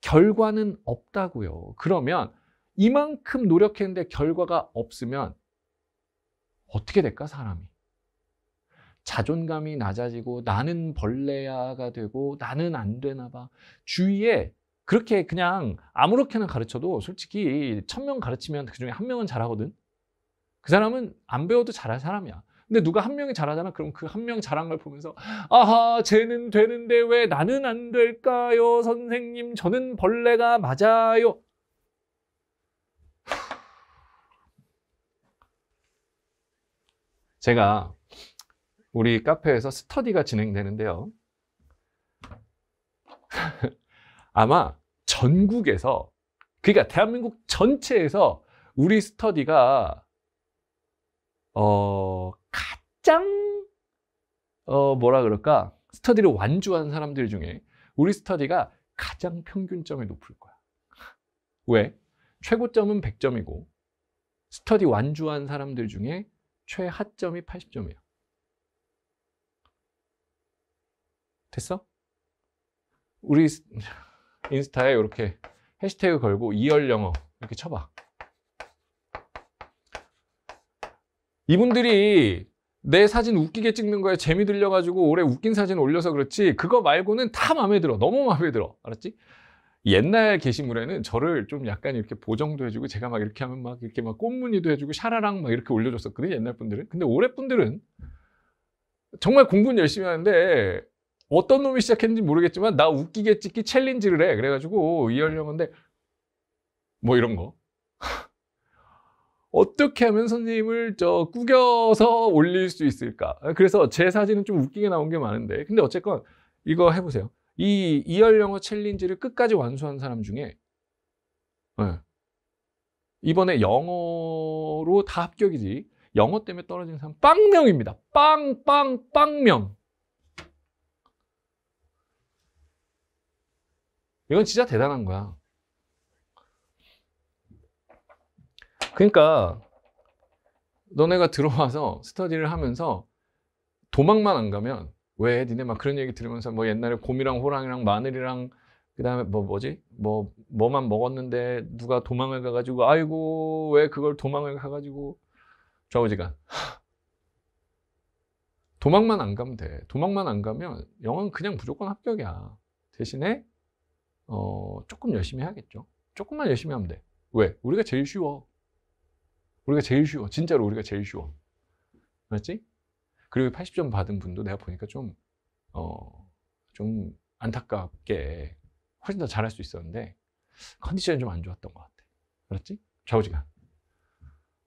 결과는 없다고요. 그러면 이만큼 노력했는데 결과가 없으면 어떻게 될까, 사람이? 자존감이 낮아지고 나는 벌레야가 되고 나는 안 되나 봐. 주위에 그렇게 그냥 아무렇게나 가르쳐도 솔직히 1000명 가르치면 그중에 1명은 잘하거든. 그 사람은 안 배워도 잘할 사람이야. 근데 누가 1명이 잘하잖아. 그럼 그 1명 잘한 걸 보면서 아하, 쟤는 되는데 왜 나는 안 될까요? 선생님, 저는 벌레가 맞아요. 제가 우리 카페에서 스터디가 진행되는데요. 아마 전국에서, 그러니까 대한민국 전체에서 우리 스터디가 가장 뭐라 그럴까? 스터디를 완주한 사람들 중에 우리 스터디가 가장 평균점이 높을 거야. 왜? 최고점은 100점이고 스터디 완주한 사람들 중에 최하점이 80점이야. 됐어? 우리 인스타에 이렇게 해시태그 걸고 이열영어 이렇게 쳐봐. 이분들이 내 사진 웃기게 찍는 거에 재미 들려가지고 올해 웃긴 사진 올려서 그렇지 그거 말고는 다 마음에 들어. 너무 마음에 들어. 알았지? 옛날 게시물에는 저를 좀 약간 이렇게 보정도 해주고 제가 막 이렇게 하면 막 이렇게 막 꽃무늬도 해주고 샤라랑 막 이렇게 올려줬었거든요. 옛날 분들은. 근데 올해 분들은 정말 공부는 열심히 하는데 어떤 놈이 시작했는지 모르겠지만 나 웃기게 찍기 챌린지를 해. 그래가지고 이열영어인데 뭐 이런 거. 어떻게 하면 선생님을 꾸겨서 올릴 수 있을까? 그래서 제 사진은 좀 웃기게 나온 게 많은데 근데 어쨌건 이거 해보세요. 이 이열영어 챌린지를 끝까지 완수한 사람 중에 이번에 영어로 다 합격이지 영어 때문에 떨어진 사람 빵명입니다. 빵명. 이건 진짜 대단한 거야. 그러니까 너네가 들어와서 스터디를 하면서 도망만 안 가면 왜 니네 막 그런 얘기 들으면서 뭐 옛날에 곰이랑 호랑이랑 마늘이랑 그다음에 뭐만 먹었는데 누가 도망을 가가지고 아이고 왜 그걸 도망을 가가지고 좌우지간 도망만 안 가면 돼. 도망만 안 가면 영어는 그냥 무조건 합격이야. 대신에 조금 열심히 해야겠죠. 조금만 열심히 하면 돼. 왜? 우리가 제일 쉬워. 진짜로 우리가 제일 쉬워. 맞지? 그리고 80점 받은 분도 내가 보니까 좀 안타깝게 훨씬 더 잘할 수 있었는데 컨디션이 좀 안 좋았던 것 같아. 알았지? 좌우지간.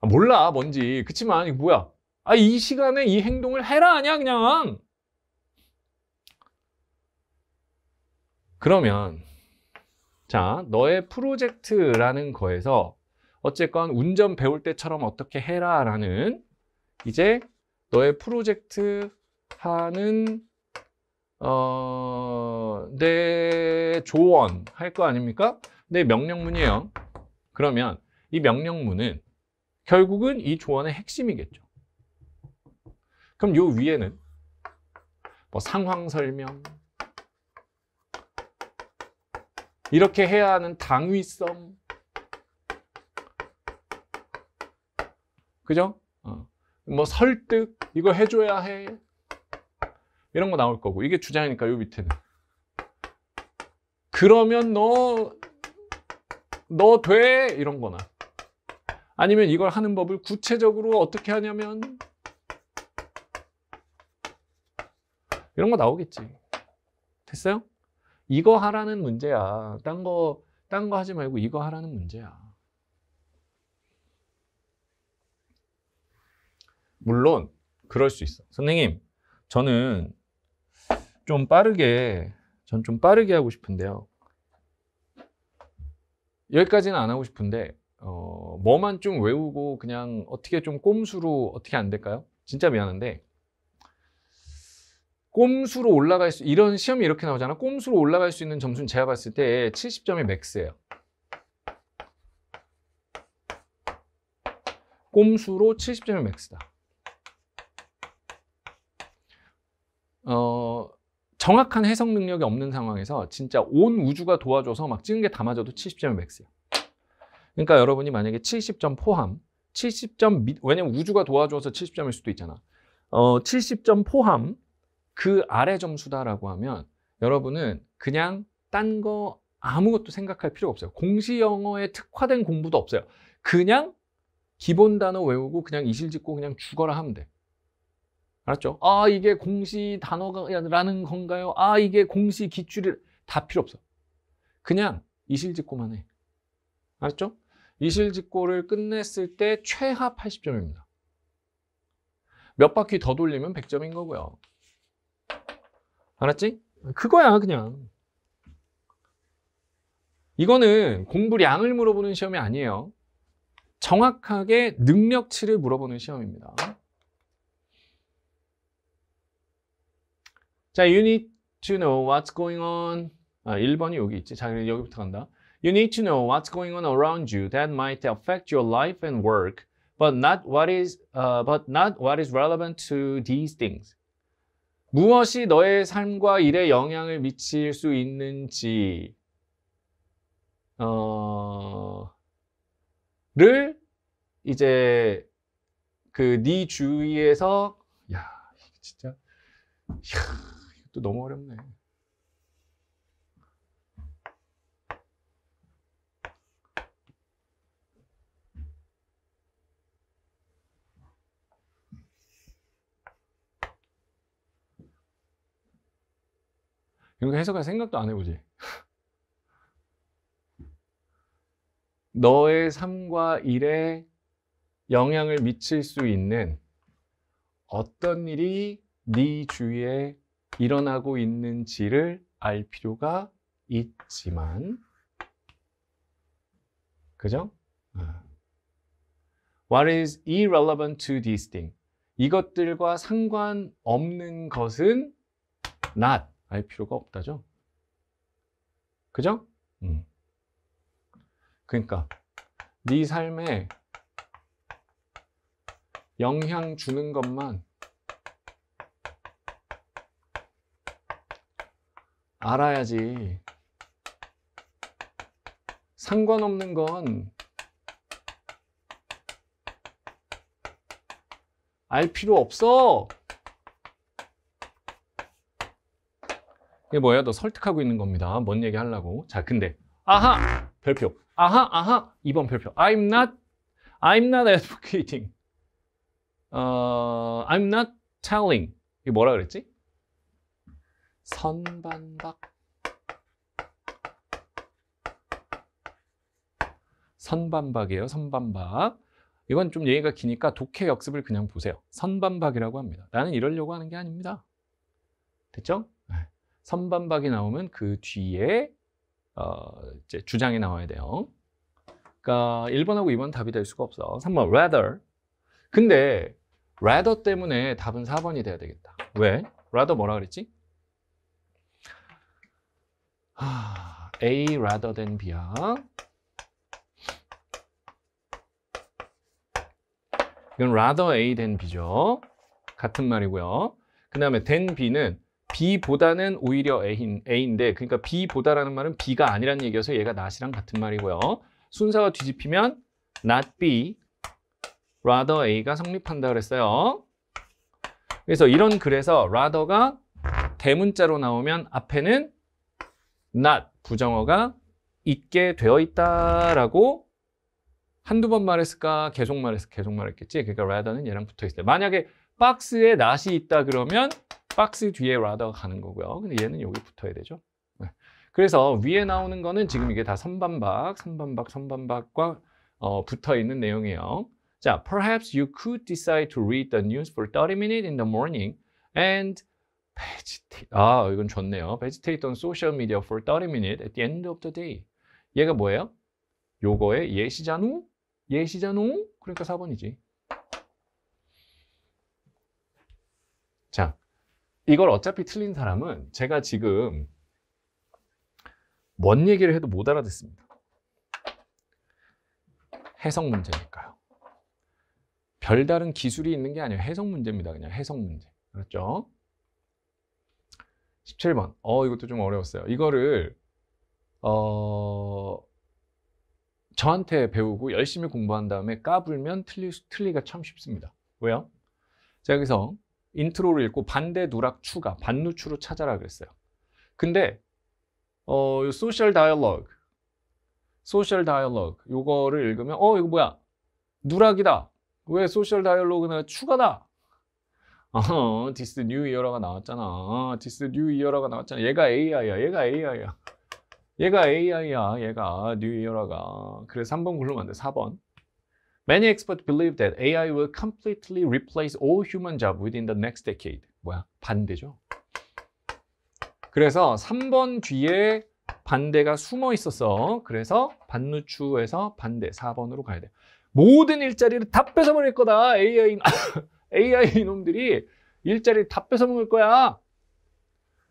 몰라 뭔지. 그치만 이거 뭐야? 이 시간에 이 행동을 해라 아니야 그냥. 그러면 자, 너의 프로젝트라는 거에서 어쨌건 운전 배울 때처럼 어떻게 해라 라는 이제 너의 프로젝트 하는 내 조언 할 거 아닙니까? 내 명령문이에요. 그러면 이 명령문은 결국은 이 조언의 핵심이겠죠. 그럼 요 위에는 뭐 상황 설명, 이렇게 해야 하는 당위성, 그죠? 뭐 설득, 이거 해줘야 해. 이런 거 나올 거고. 이게 주장이니까 요 밑에는. 그러면 너 돼. 이런 거나. 아니면 이걸 하는 법을 구체적으로 어떻게 하냐면 이런 거 나오겠지. 됐어요? 이거 하라는 문제야. 딴 거 하지 말고 이거 하라는 문제야. 물론 그럴 수 있어. 선생님, 저는 좀 빠르게 하고 싶은데요. 여기까지는 안 하고 싶은데 뭐만 좀 외우고 그냥 어떻게 좀 꼼수로 어떻게 안 될까요? 진짜 미안한데 꼼수로 올라갈 수, 이런 시험이 이렇게 나오잖아. 꼼수로 올라갈 수 있는 점수는 제가 봤을 때 70점이 맥스예요. 꼼수로 70점이 맥스다. 정확한 해석 능력이 없는 상황에서 진짜 온 우주가 도와줘서 막 찍은 게 다 맞아도 70점이 맥스예요. 그러니까 여러분이 만약에 70점 포함, 70점 왜냐면 우주가 도와줘서 70점일 수도 있잖아. 70점 포함 그 아래 점수다라고 하면 여러분은 그냥 딴 거 아무것도 생각할 필요가 없어요. 공시 영어에 특화된 공부도 없어요. 그냥 기본 단어 외우고 그냥 이실직고 그냥 죽어라 하면 돼. 알았죠? 아, 이게 공시 단어라는 건가요? 아, 이게 공시 기출이 다 필요 없어. 그냥 이실직고만 해. 알았죠? 이실직고를 끝냈을 때 최하 80점입니다. 몇 바퀴 더 돌리면 100점인 거고요. 알았지? 그거야 그냥. 이거는 공부량을 물어보는 시험이 아니에요. 정확하게 능력치를 물어보는 시험입니다. 자, you need to know what's going on. 1번이 여기 있지. 자, 여기부터 간다. You need to know what's going on around you that might affect your life and work, but not what is relevant to these things. 무엇이 너의 삶과 일에 영향을 미칠 수 있는지 를 이제 그 네 주위에서 야, 진짜 이것도 너무 어렵네. 이런 거 해석할 생각도 안 해보지. 너의 삶과 일에 영향을 미칠 수 있는 어떤 일이 네 주위에 일어나고 있는지를 알 필요가 있지만, 그죠? What is irrelevant to these things? 이것들과 상관없는 것은 not 알 필요가 없다죠. 그죠? 그러니까 네 삶에 영향 주는 것만 알아야지. 상관없는 건 알 필요 없어. 이게 뭐야? 너 설득하고 있는 겁니다. 뭔 얘기 하려고. 자, 근데 아하! 별표. 아하! 2번 별표. I'm not advocating. I'm not telling. 이게 뭐라 그랬지? 선반박. 선반박이에요. 선반박. 이건 좀 얘기가 기니까 독해 역습을 그냥 보세요. 선반박이라고 합니다. 나는 이러려고 하는 게 아닙니다. 됐죠? 선반박이 나오면 그 뒤에 이제 주장이 나와야 돼요. 그러니까 1번하고 2번 답이 될 수가 없어. 3번 rather. 근데 rather 때문에 답은 4번이 돼야 되겠다. 왜? rather 뭐라 그랬지? A rather than B야. 이건 rather A than B죠. 같은 말이고요. 그 다음에 than B는 B보다는 오히려 A인데, 그러니까 B보다라는 말은 B가 아니란 얘기여서 얘가 not이랑 같은 말이고요. 순서가 뒤집히면 not B, rather A가 성립한다 그랬어요. 그래서 이런 글에서 rather가 대문자로 나오면 앞에는 not 부정어가 있게 되어 있다라고 한두 번 말했을까? 계속 말했겠지? 그러니까 rather는 얘랑 붙어 있어요. 만약에 박스에 not이 있다 그러면 박스 뒤에 rather가 가는 거고요. 근데 얘는 여기 붙어야 되죠. 그래서 위에 나오는 거는 지금 이게 다 선반박과 붙어 있는 내용이에요. 자, perhaps you could decide to read the news for 30 minutes in the morning and vegetate. 아, 이건 좋네요. vegetate on social media for 30 minutes at the end of the day. 얘가 뭐예요? 요거의 예시잖우? 그러니까 4번이지. 자, 이걸 어차피 틀린 사람은 제가 지금 뭔 얘기를 해도 못 알아듣습니다. 해석 문제니까요. 별다른 기술이 있는 게 아니에요. 해석 문제입니다. 그냥 해석 문제. 그렇죠? 17번. 이것도 좀 어려웠어요. 이거를 저한테 배우고 열심히 공부한 다음에 까불면 틀리기가 참 쉽습니다. 왜요? 자, 여기서 인트로를 읽고 반대 누락 추가, 반누추로 찾아라 그랬어요. 근데 소셜 다이얼로그 요거를 읽으면 이거 뭐야? 누락이다. 왜 소셜 다이얼로그는 추가다? 디스 뉴 이어라가 나왔잖아. 얘가 AI야. 얘가 뉴 이어라가. 그래서 3번 고르면 안 돼. 4번. Many experts believe that AI will completely replace all human jobs within the next decade. 뭐야? 반대죠. 그래서 3번 뒤에 반대가 숨어 있었어. 그래서 반누추에서 반대 4번으로 가야 돼. 모든 일자리를 다 뺏어버릴 거다. AI 놈들이 일자리를 다 뺏어먹을 거야.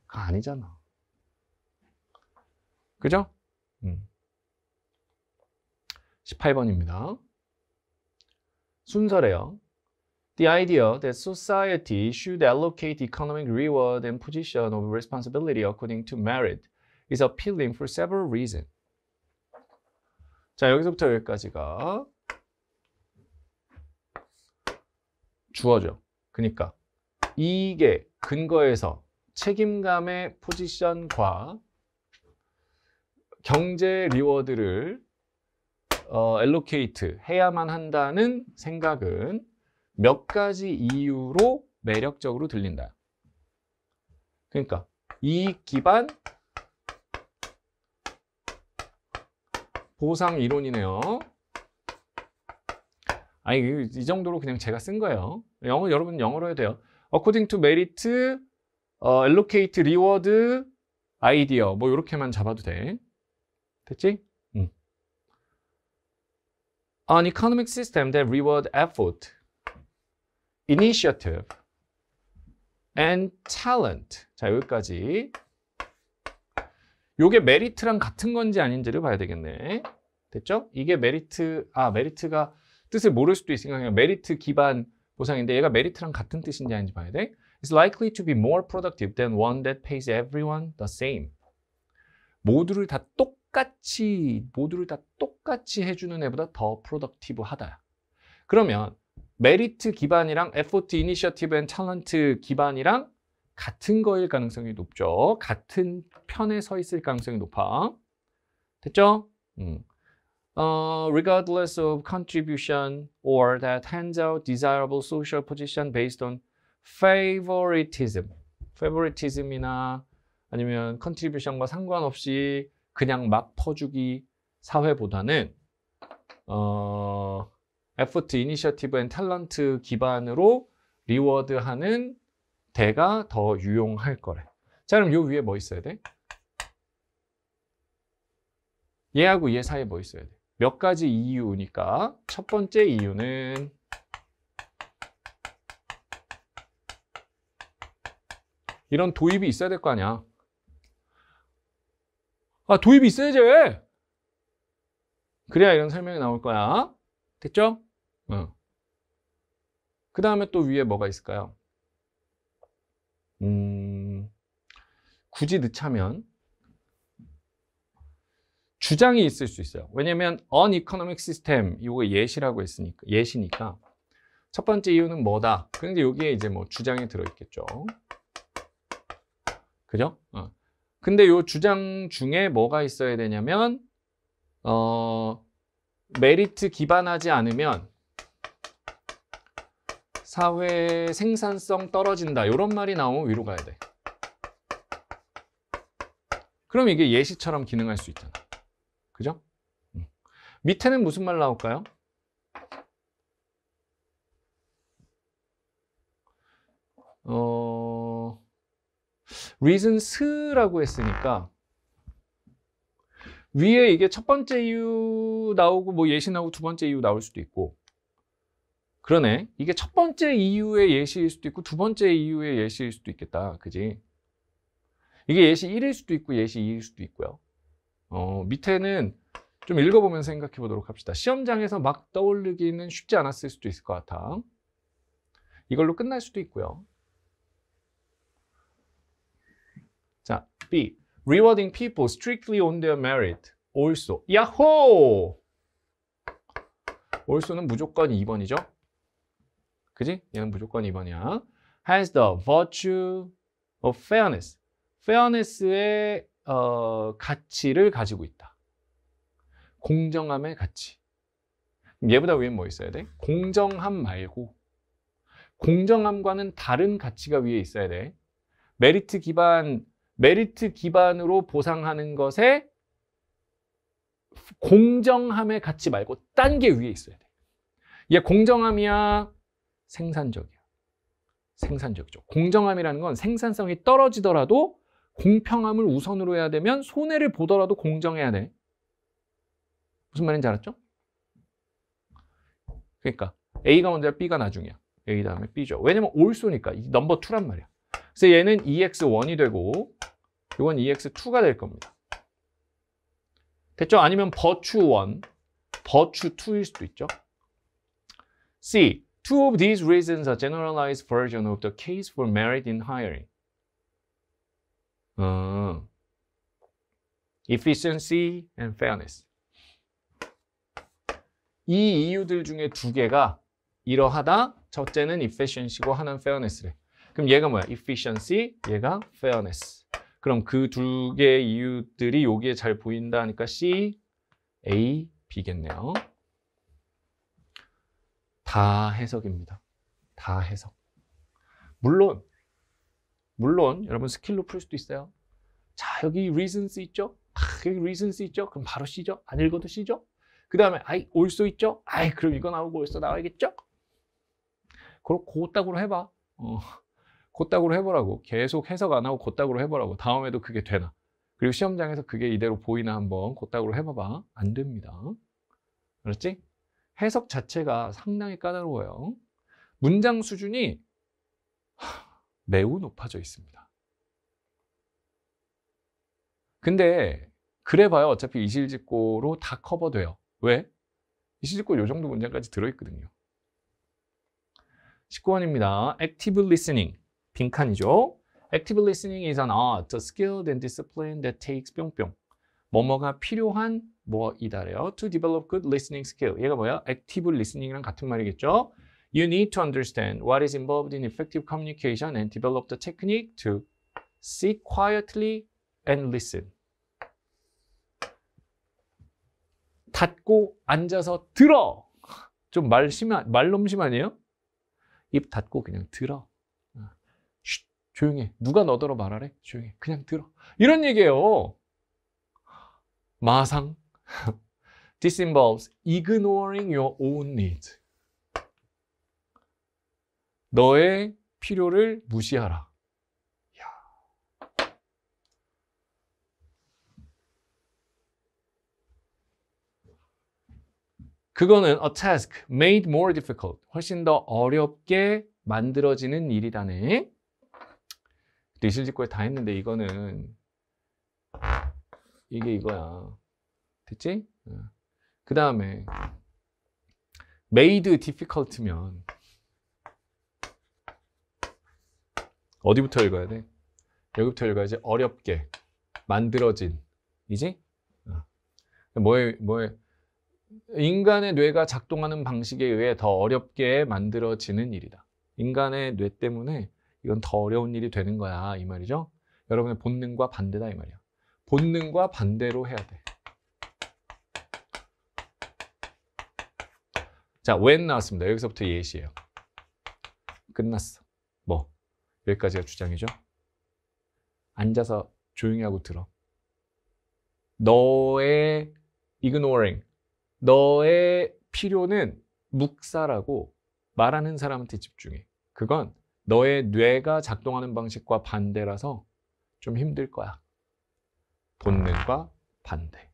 그거 아니잖아. 그죠? 18번입니다. 순서래요. The idea that society should allocate economic reward and position of responsibility according to merit is appealing for several reasons. 자, 여기서부터 여기까지가 주어죠. 그러니까 이게 근거에서 책임감의 포지션과 경제 리워드를 allocate 해야만 한다는 생각은 몇 가지 이유로 매력적으로 들린다. 그러니까 이익 기반 보상 이론이네요. 아니, 이 정도로 그냥 제가 쓴 거예요. 여러분 영어로 해도 돼요. According to merit, allocate reward, idea. 뭐 이렇게만 잡아도 돼. 됐지? An economic system that reward effort, initiative, and talent. 자, 여기까지. 요게 메리트랑 같은 건지 아닌지를 봐야 되겠네. 됐죠? 이게 메리트가 뜻을 모를 수도 있으니까 그냥 메리트 기반 보상인데 얘가 메리트랑 같은 뜻인지 아닌지 봐야 돼. It's likely to be more productive than one that pays everyone the same. 모두를 다 똑같이 해주는 애보다 더 프로덕티브하다. 그러면 메리트 기반이랑 effort, initiative, and talent 기반이랑 같은 거일 가능성이 높죠. 같은 편에 서 있을 가능성이 높아. 됐죠? Regardless of contribution or that hands out desirable social position based on favoritism이나 아니면 contribution과 상관없이 그냥 막 퍼주기 사회보다는 effort, initiative, and talent 기반으로 리워드하는 대가 더 유용할 거래. 자, 그럼 요 위에 뭐 있어야 돼? 얘하고 얘 사이에 뭐 있어야 돼? 몇 가지 이유니까 첫 번째 이유는 이런 도입이 있어야 될 거 아니야. 도입이 있어야지. 그래야 이런 설명이 나올 거야. 됐죠? 그 다음에 또 위에 뭐가 있을까요? 굳이 넣자면 주장이 있을 수 있어요. 왜냐면 uneconomic system 이거 예시라고 했으니까 예시니까 첫 번째 이유는 뭐다? 근데 여기에 이제 뭐 주장이 들어있겠죠. 그죠? 근데 요 주장 중에 뭐가 있어야 되냐면, 메리트 기반하지 않으면 사회 생산성 떨어진다. 이런 말이 나오면 위로 가야 돼. 그럼 이게 예시처럼 기능할 수 있잖아. 그죠? 밑에는 무슨 말 나올까요? reasons라고 했으니까 위에 이게 첫 번째 이유 나오고 뭐 예시 나오고 두 번째 이유 나올 수도 있고, 그러네. 이게 첫 번째 이유의 예시일 수도 있고 두 번째 이유의 예시일 수도 있겠다. 그지? 이게 예시 1일 수도 있고 예시 2일 수도 있고요. 밑에는 좀 읽어보면서 생각해 보도록 합시다. 시험장에서 막 떠올리기는 쉽지 않았을 수도 있을 것 같아. 이걸로 끝날 수도 있고요. 자, B. Rewarding people strictly on their merit. Also. 야호! also는 무조건 2번이죠. 그지? 얘는 무조건 2번이야. Has the virtue of fairness. fairness의 가치를 가지고 있다. 공정함의 가치. 얘보다 위에 뭐 있어야 돼? 공정함 말고 공정함과는 다른 가치가 위에 있어야 돼. 메리트 기반으로 보상하는 것에 공정함의 가치 말고 딴 게 위에 있어야 돼. 얘 공정함이야? 생산적이야. 생산적이죠. 공정함이라는 건 생산성이 떨어지더라도 공평함을 우선으로 해야 되면 손해를 보더라도 공정해야 돼. 무슨 말인지 알았죠? 그러니까 A가 먼저야 B가 나중이야. A 다음에 B죠. 왜냐면 also니까 넘버 2란 말이야. 그래서 얘는 EX1이 되고 이건 EX2가 될 겁니다. 됐죠? 아니면 virtue 1, virtue 2일 수도 있죠. C. Two of these reasons are generalized version of the case for merit in hiring. Efficiency and fairness. 이 이유들 중에 두 개가 이러하다. 첫째는 efficiency고 하나는 fairness래. 그럼 얘가 뭐야? efficiency, 얘가 fairness. 그럼 그 두 개의 이유들이 여기에 잘 보인다 하니까 C, A, B겠네요. 다 해석입니다. 다 해석. 물론 여러분 스킬로 풀 수도 있어요. 자, 여기 reasons 있죠? 여기 reasons 있죠? 그럼 바로 C죠? 안 읽어도 C죠? 그 다음에 also 있죠? 그럼 이거 나오고 also 나와야겠죠? 그럼 그따구로 해봐. 그따구로 해보라고. 계속 해석 안 하고 그따구로 해보라고. 다음에도 그게 되나? 그리고 시험장에서 그게 이대로 보이나 한번 그따구로 해봐봐. 안 됩니다. 알았지? 해석 자체가 상당히 까다로워요. 문장 수준이 매우 높아져 있습니다. 근데 그래봐요. 어차피 이실직고로 다 커버돼요. 왜? 이실직고 요 정도 문장까지 들어있거든요. 19번입니다. Active listening. 빈칸이죠. Active listening is an art, a skill and discipline that takes 뿅뿅. 뭐뭐가 필요한 뭐이다래요. To develop good listening skill. 얘가 뭐야? Active listening이랑 같은 말이겠죠. You need to understand what is involved in effective communication and develop the technique to sit quietly and listen. 닫고 앉아서 들어. 좀 말넘심 아니에요? 입 닫고 그냥 들어. 쉿, 조용해. 누가 너더러 말하래? 조용해. 그냥 들어. 이런 얘기예요. 마상. This involves ignoring your own needs. 너의 필요를 무시하라. 그거는 a task made more difficult. 훨씬 더 어렵게 만들어지는 일이다네. 이실직고에 다 했는데 이거는 이게 이거야. 됐지? 그 다음에 made difficult면 어디부터 읽어야 돼? 여기부터 읽어야지. 어렵게 만들어진. 이지? 뭐에 인간의 뇌가 작동하는 방식에 의해 더 어렵게 만들어지는 일이다. 인간의 뇌 때문에 이건 더 어려운 일이 되는 거야, 이 말이죠. 여러분의 본능과 반대다, 이 말이야. 본능과 반대로 해야 돼. 자, when 나왔습니다. 여기서부터 예시예요. 끝났어. 뭐 여기까지가 주장이죠. 앉아서 조용히 하고 들어. 너의 ignoring, 너의 필요는 묵살하고 말하는 사람한테 집중해. 그건 너의 뇌가 작동하는 방식과 반대라서 좀 힘들 거야. 본능과 반대.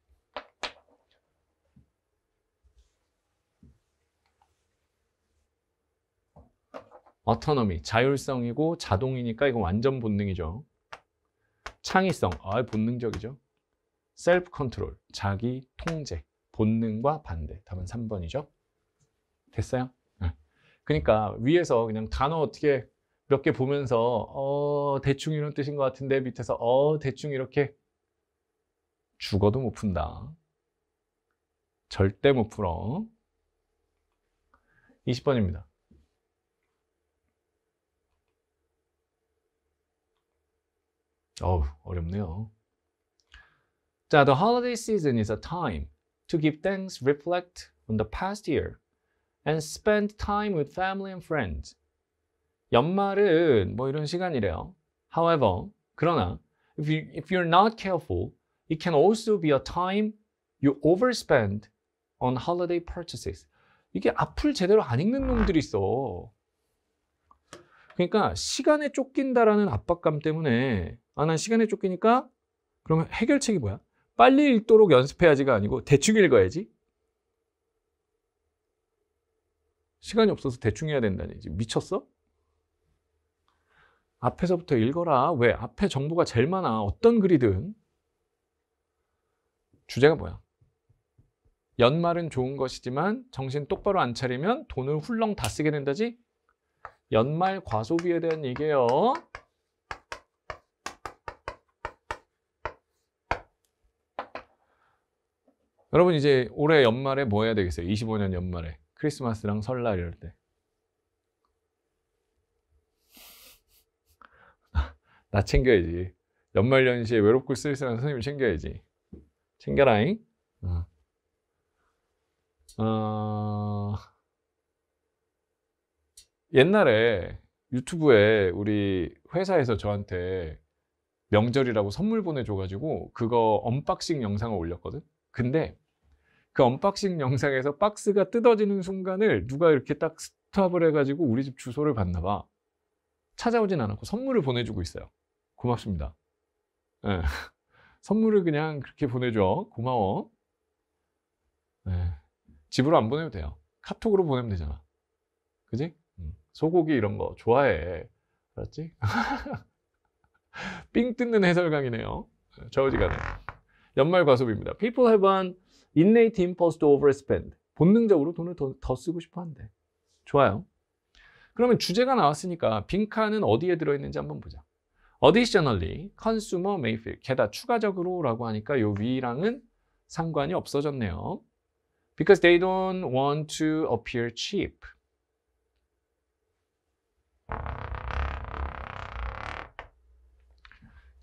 어토노미, 자율성이고 자동이니까 이건 완전 본능이죠. 창의성, 본능적이죠. 셀프 컨트롤, 자기 통제, 본능과 반대. 답은 3번이죠. 됐어요? 네. 그러니까 위에서 그냥 단어 어떻게 몇 개 보면서 대충 이런 뜻인 것 같은데 밑에서 대충 이렇게 죽어도 못 푼다. 절대 못 풀어. 20번입니다. 어렵네요. 자, the holiday season is a time to give thanks, reflect on the past year, and spend time with family and friends. 연말은 뭐 이런 시간이래요. However, 그러나 if you're not careful, it can also be a time you overspend on holiday purchases. 이게 앞을 제대로 안 읽는 놈들이 있어. 그러니까 시간에 쫓긴다라는 압박감 때문에 난 시간에 쫓기니까 그러면 해결책이 뭐야? 빨리 읽도록 연습해야지가 아니고 대충 읽어야지. 시간이 없어서 대충 해야 된다니. 미쳤어? 앞에서부터 읽어라. 왜? 앞에 정보가 제일 많아. 어떤 글이든. 주제가 뭐야? 연말은 좋은 것이지만 정신 똑바로 안 차리면 돈을 훌렁 다 쓰게 된다지? 연말 과소비에 대한 얘기예요. 여러분 이제 올해 연말에 뭐 해야 되겠어요? 25년 연말에 크리스마스랑 설날 이럴 때 나 챙겨야지. 연말연시에 외롭고 쓸쓸한 선생님 챙겨야지. 챙겨라잉. 옛날에 유튜브에 우리 회사에서 저한테 명절이라고 선물 보내줘가지고 그거 언박싱 영상을 올렸거든. 근데 그 언박싱 영상에서 박스가 뜯어지는 순간을 누가 이렇게 딱 스탑을 해가지고 우리 집 주소를 봤나 봐. 찾아오진 않았고 선물을 보내주고 있어요. 고맙습니다. 네. 선물을 그냥 그렇게 보내줘. 고마워. 네. 집으로 안 보내도 돼요. 카톡으로 보내면 되잖아. 그지? 소고기 이런 거 좋아해. 알았지? 삥 뜯는 해설강이네요. 저어지간에. 연말 과소비입니다. People have an innate impulse to overspend. 본능적으로 돈을 더 쓰고 싶어 한대. 좋아요. 그러면 주제가 나왔으니까 빈칸은 어디에 들어있는지 한번 보자. Additionally, consumer may feel. 게다가 추가적으로 라고 하니까 요 위랑은 상관이 없어졌네요. Because they don't want to appear cheap.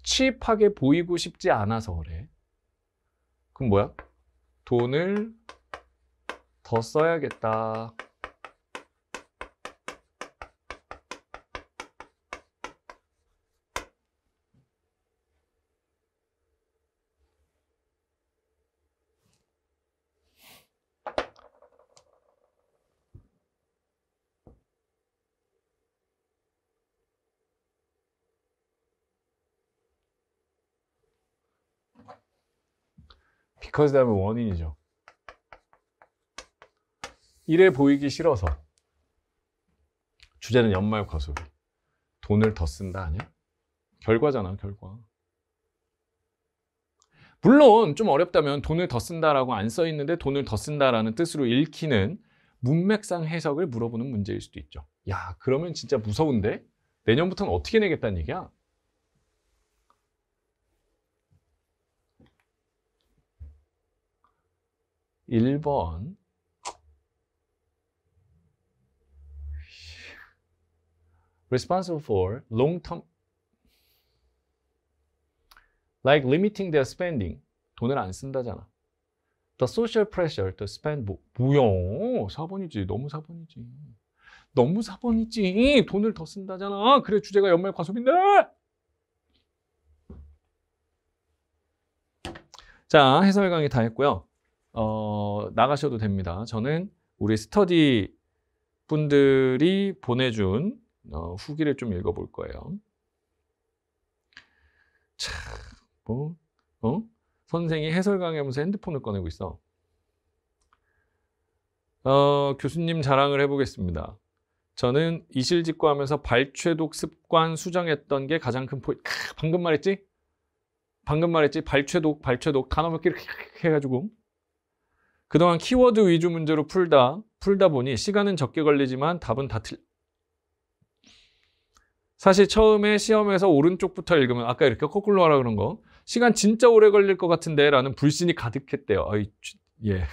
칩하게 보이고 싶지 않아서 그래. 그럼 뭐야? 돈을 더 써야겠다. because 다음에 원인이죠. 이래 보이기 싫어서. 주제는 연말 과소비. 돈을 더 쓴다 아니야? 결과잖아, 결과. 물론 좀 어렵다면 돈을 더 쓴다라고 안 써 있는데 돈을 더 쓴다라는 뜻으로 읽히는 문맥상 해석을 물어보는 문제일 수도 있죠. 야, 그러면 진짜 무서운데? 내년부터는 어떻게 내겠다는 얘기야? 1번 responsible for long-term like limiting their spending. 돈을 안 쓴다잖아. The social pressure to spend 뭐야? 4번이지. 너무 4번이지. 너무 4번이지. 돈을 더 쓴다잖아. 그래 주제가 연말 과소비인데. 자, 해설 강의 다 했고요. 나가셔도 됩니다. 저는 우리 스터디 분들이 보내준 후기를 좀 읽어볼 거예요. 자, 선생이 해설 강의하면서 핸드폰을 꺼내고 있어. 교수님 자랑을 해보겠습니다. 저는 이실직고 하면서 발췌독 습관 수정했던 게 가장 큰 포인트. 방금 말했지? 발췌독 단어 몇 개를 해가지고 그동안 키워드 위주 문제로 풀다 보니 시간은 적게 걸리지만 답은 다 사실 처음에 시험에서 오른쪽부터 읽으면 아까 이렇게 거꾸로 하라 그런 거 시간 진짜 오래 걸릴 것 같은데 라는 불신이 가득했대요. 예.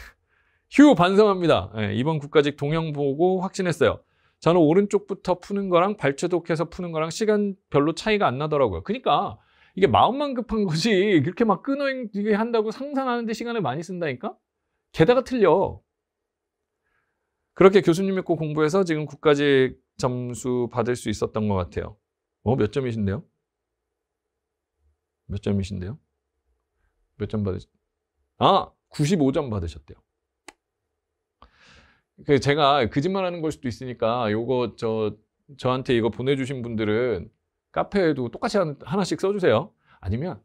휴 반성합니다. 예, 이번 국가직 동영 보고 확신했어요. 저는 오른쪽부터 푸는 거랑 발췌독해서 푸는 거랑 시간 별로 차이가 안 나더라고요. 그러니까 이게 마음만 급한 거지 그렇게 막 끊어지게 한다고 상상하는데 시간을 많이 쓴다니까? 게다가 틀려. 그렇게 교수님 믿고 공부해서 지금 국가직 점수 받을 수 있었던 것 같아요. 몇 점이신데요? 몇 점이신데요? 몇 점 받으셨? 95점 받으셨대요. 제가 거짓말하는 걸 수도 있으니까 요거 저한테 이거 보내주신 분들은 카페에도 똑같이 하나씩 써주세요. 아니면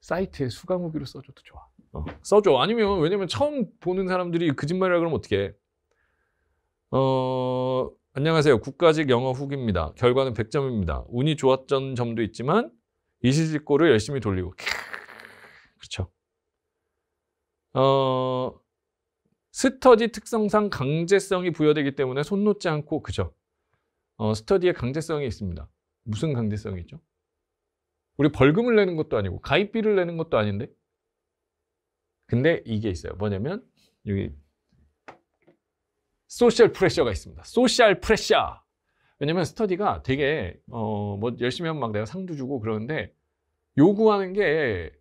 사이트에 수강후기로 써줘도 좋아. 써줘. 아니면 왜냐면 처음 보는 사람들이 거짓말이라 그러면 어떡해. 안녕하세요. 국가직 영어 후기입니다. 결과는 100점입니다. 운이 좋았던 점도 있지만 이실직고를 열심히 돌리고. 그렇죠. 스터디 특성상 강제성이 부여되기 때문에 손 놓지 않고 그죠. 스터디에 강제성이 있습니다. 무슨 강제성이 있죠? 우리 벌금을 내는 것도 아니고 가입비를 내는 것도 아닌데. 근데 이게 있어요. 뭐냐면 여기 소셜 프레셔가 있습니다. 소셜 프레셔. 왜냐면 스터디가 되게 뭐 열심히 하면 막 내가 상도 주고 그러는데 요구하는 게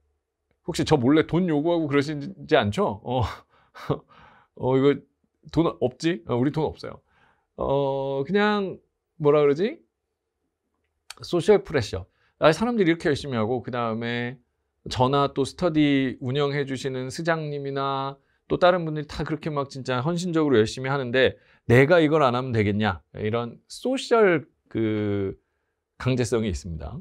혹시 저 몰래 돈 요구하고 그러시지 않죠? 이거 돈 없지? 우리 돈 없어요. 그냥 뭐라 그러지? 소셜 프레셔. 사람들이 이렇게 열심히 하고 그 다음에 저나 또 스터디 운영해 주시는 스장님이나 또 다른 분들이 다 그렇게 막 진짜 헌신적으로 열심히 하는데 내가 이걸 안 하면 되겠냐? 이런 소셜 강제성이 있습니다.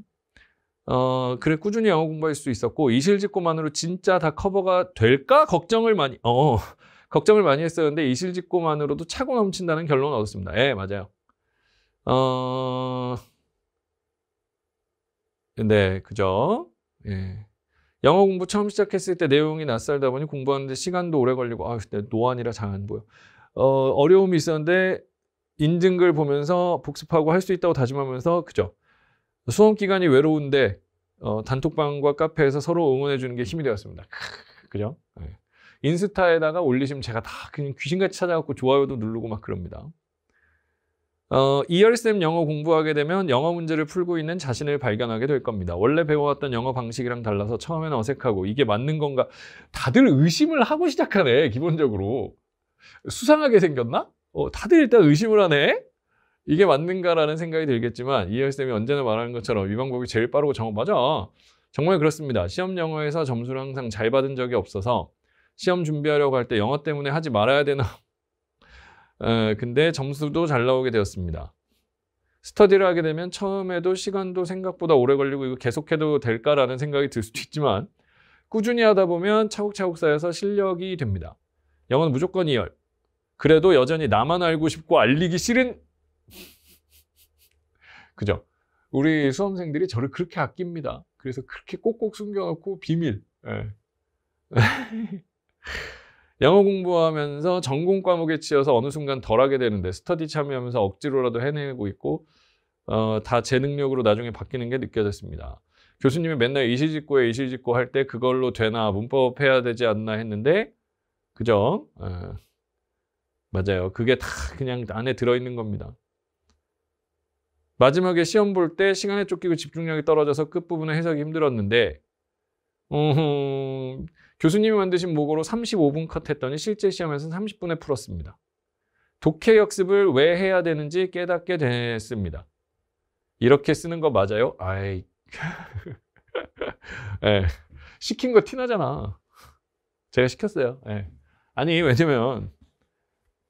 그래 꾸준히 영어 공부할 수 있었고 이실직고만으로 진짜 다 커버가 될까? 걱정을 많이 했었는데 이실직고만으로도 차고 넘친다는 결론을 얻었습니다. 예, 맞아요. 네, 그죠? 예. 영어 공부 처음 시작했을 때 내용이 낯설다 보니 공부하는데 시간도 오래 걸리고 노안이라 잘 안 보여. 어려움이 있었는데 인증글 보면서 복습하고 할 수 있다고 다짐하면서 그죠? 수험 기간이 외로운데 단톡방과 카페에서 서로 응원해 주는 게 힘이 되었습니다. 그죠? 네. 인스타에다가 올리시면 제가 다 그냥 귀신같이 찾아갖고 좋아요도 누르고 막 그럽니다. 이열쌤 영어 공부하게 되면 영어 문제를 풀고 있는 자신을 발견하게 될 겁니다. 원래 배워왔던 영어 방식이랑 달라서 처음에는 어색하고 이게 맞는 건가? 다들 의심을 하고 시작하네. 기본적으로. 수상하게 생겼나? 다들 일단 의심을 하네. 이게 맞는가라는 생각이 들겠지만 이열쌤이 언제나 말하는 것처럼 이 방법이 제일 빠르고 맞아. 정말 그렇습니다. 시험 영어에서 점수를 항상 잘 받은 적이 없어서 시험 준비하려고 할 때 영어 때문에 하지 말아야 되나? 근데 점수도 잘 나오게 되었습니다. 스터디를 하게 되면 처음에도 시간도 생각보다 오래 걸리고 이거 계속해도 될까라는 생각이 들 수도 있지만 꾸준히 하다 보면 차곡차곡 쌓여서 실력이 됩니다. 영어는 무조건 2열. 그래도 여전히 나만 알고 싶고 알리기 싫은 그죠? 우리 수험생들이 저를 그렇게 아낍니다. 그래서 그렇게 꼭꼭 숨겨놓고 비밀. 영어 공부하면서 전공 과목에 치여서 어느 순간 덜하게 되는데 스터디 참여하면서 억지로라도 해내고 있고 다 제 능력으로 나중에 바뀌는 게 느껴졌습니다. 교수님이 맨날 이실직고 할 때 그걸로 되나 문법 해야 되지 않나 했는데 그죠? 맞아요. 그게 다 그냥 안에 들어있는 겁니다. 마지막에 시험 볼 때 시간에 쫓기고 집중력이 떨어져서 끝부분에 해석이 힘들었는데 교수님이 만드신 모고로 35분 컷 했더니 실제 시험에서는 30분에 풀었습니다. 독해 역습을 왜 해야 되는지 깨닫게 됐습니다. 이렇게 쓰는 거 맞아요? 아이, 예. 시킨 거 티나잖아. 제가 시켰어요. 예. 아니, 왜냐면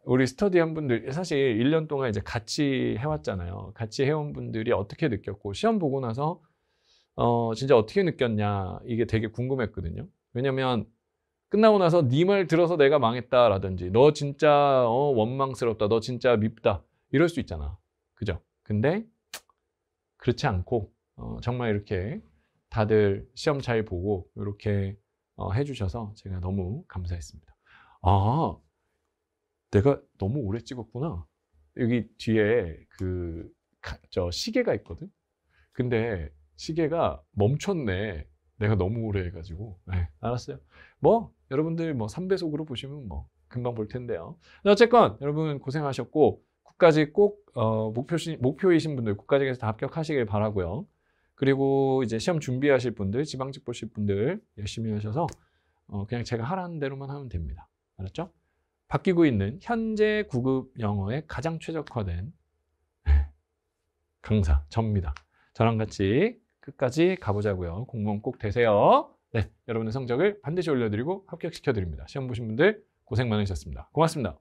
우리 스터디한 분들 사실 1년 동안 이제 같이 해왔잖아요. 같이 해온 분들이 어떻게 느꼈고 시험 보고 나서 진짜 어떻게 느꼈냐 이게 되게 궁금했거든요. 왜냐면 끝나고 나서 네 말 들어서 내가 망했다라든지 너 진짜 원망스럽다, 너 진짜 밉다 이럴 수 있잖아. 그죠? 근데 그렇지 않고 정말 이렇게 다들 시험 잘 보고 이렇게 해주셔서 제가 너무 감사했습니다. 아, 내가 너무 오래 찍었구나. 여기 뒤에 저 시계가 있거든. 근데 시계가 멈췄네. 내가 너무 오래 해가지고. 네, 알았어요. 뭐 여러분들 뭐 3배속으로 보시면 뭐 금방 볼 텐데요. 어쨌건 여러분 고생하셨고 국가직 꼭 목표이신 분들 국가직에서 다 합격하시길 바라고요. 그리고 이제 시험 준비하실 분들, 지방직 보실 분들 열심히 하셔서 그냥 제가 하라는 대로만 하면 됩니다. 알았죠? 바뀌고 있는 현재 9급 영어에 가장 최적화된 강사 접니다. 저랑 같이 끝까지 가보자고요. 공무원 꼭 되세요. 네, 여러분의 성적을 반드시 올려드리고 합격시켜드립니다. 시험 보신 분들 고생 많으셨습니다. 고맙습니다.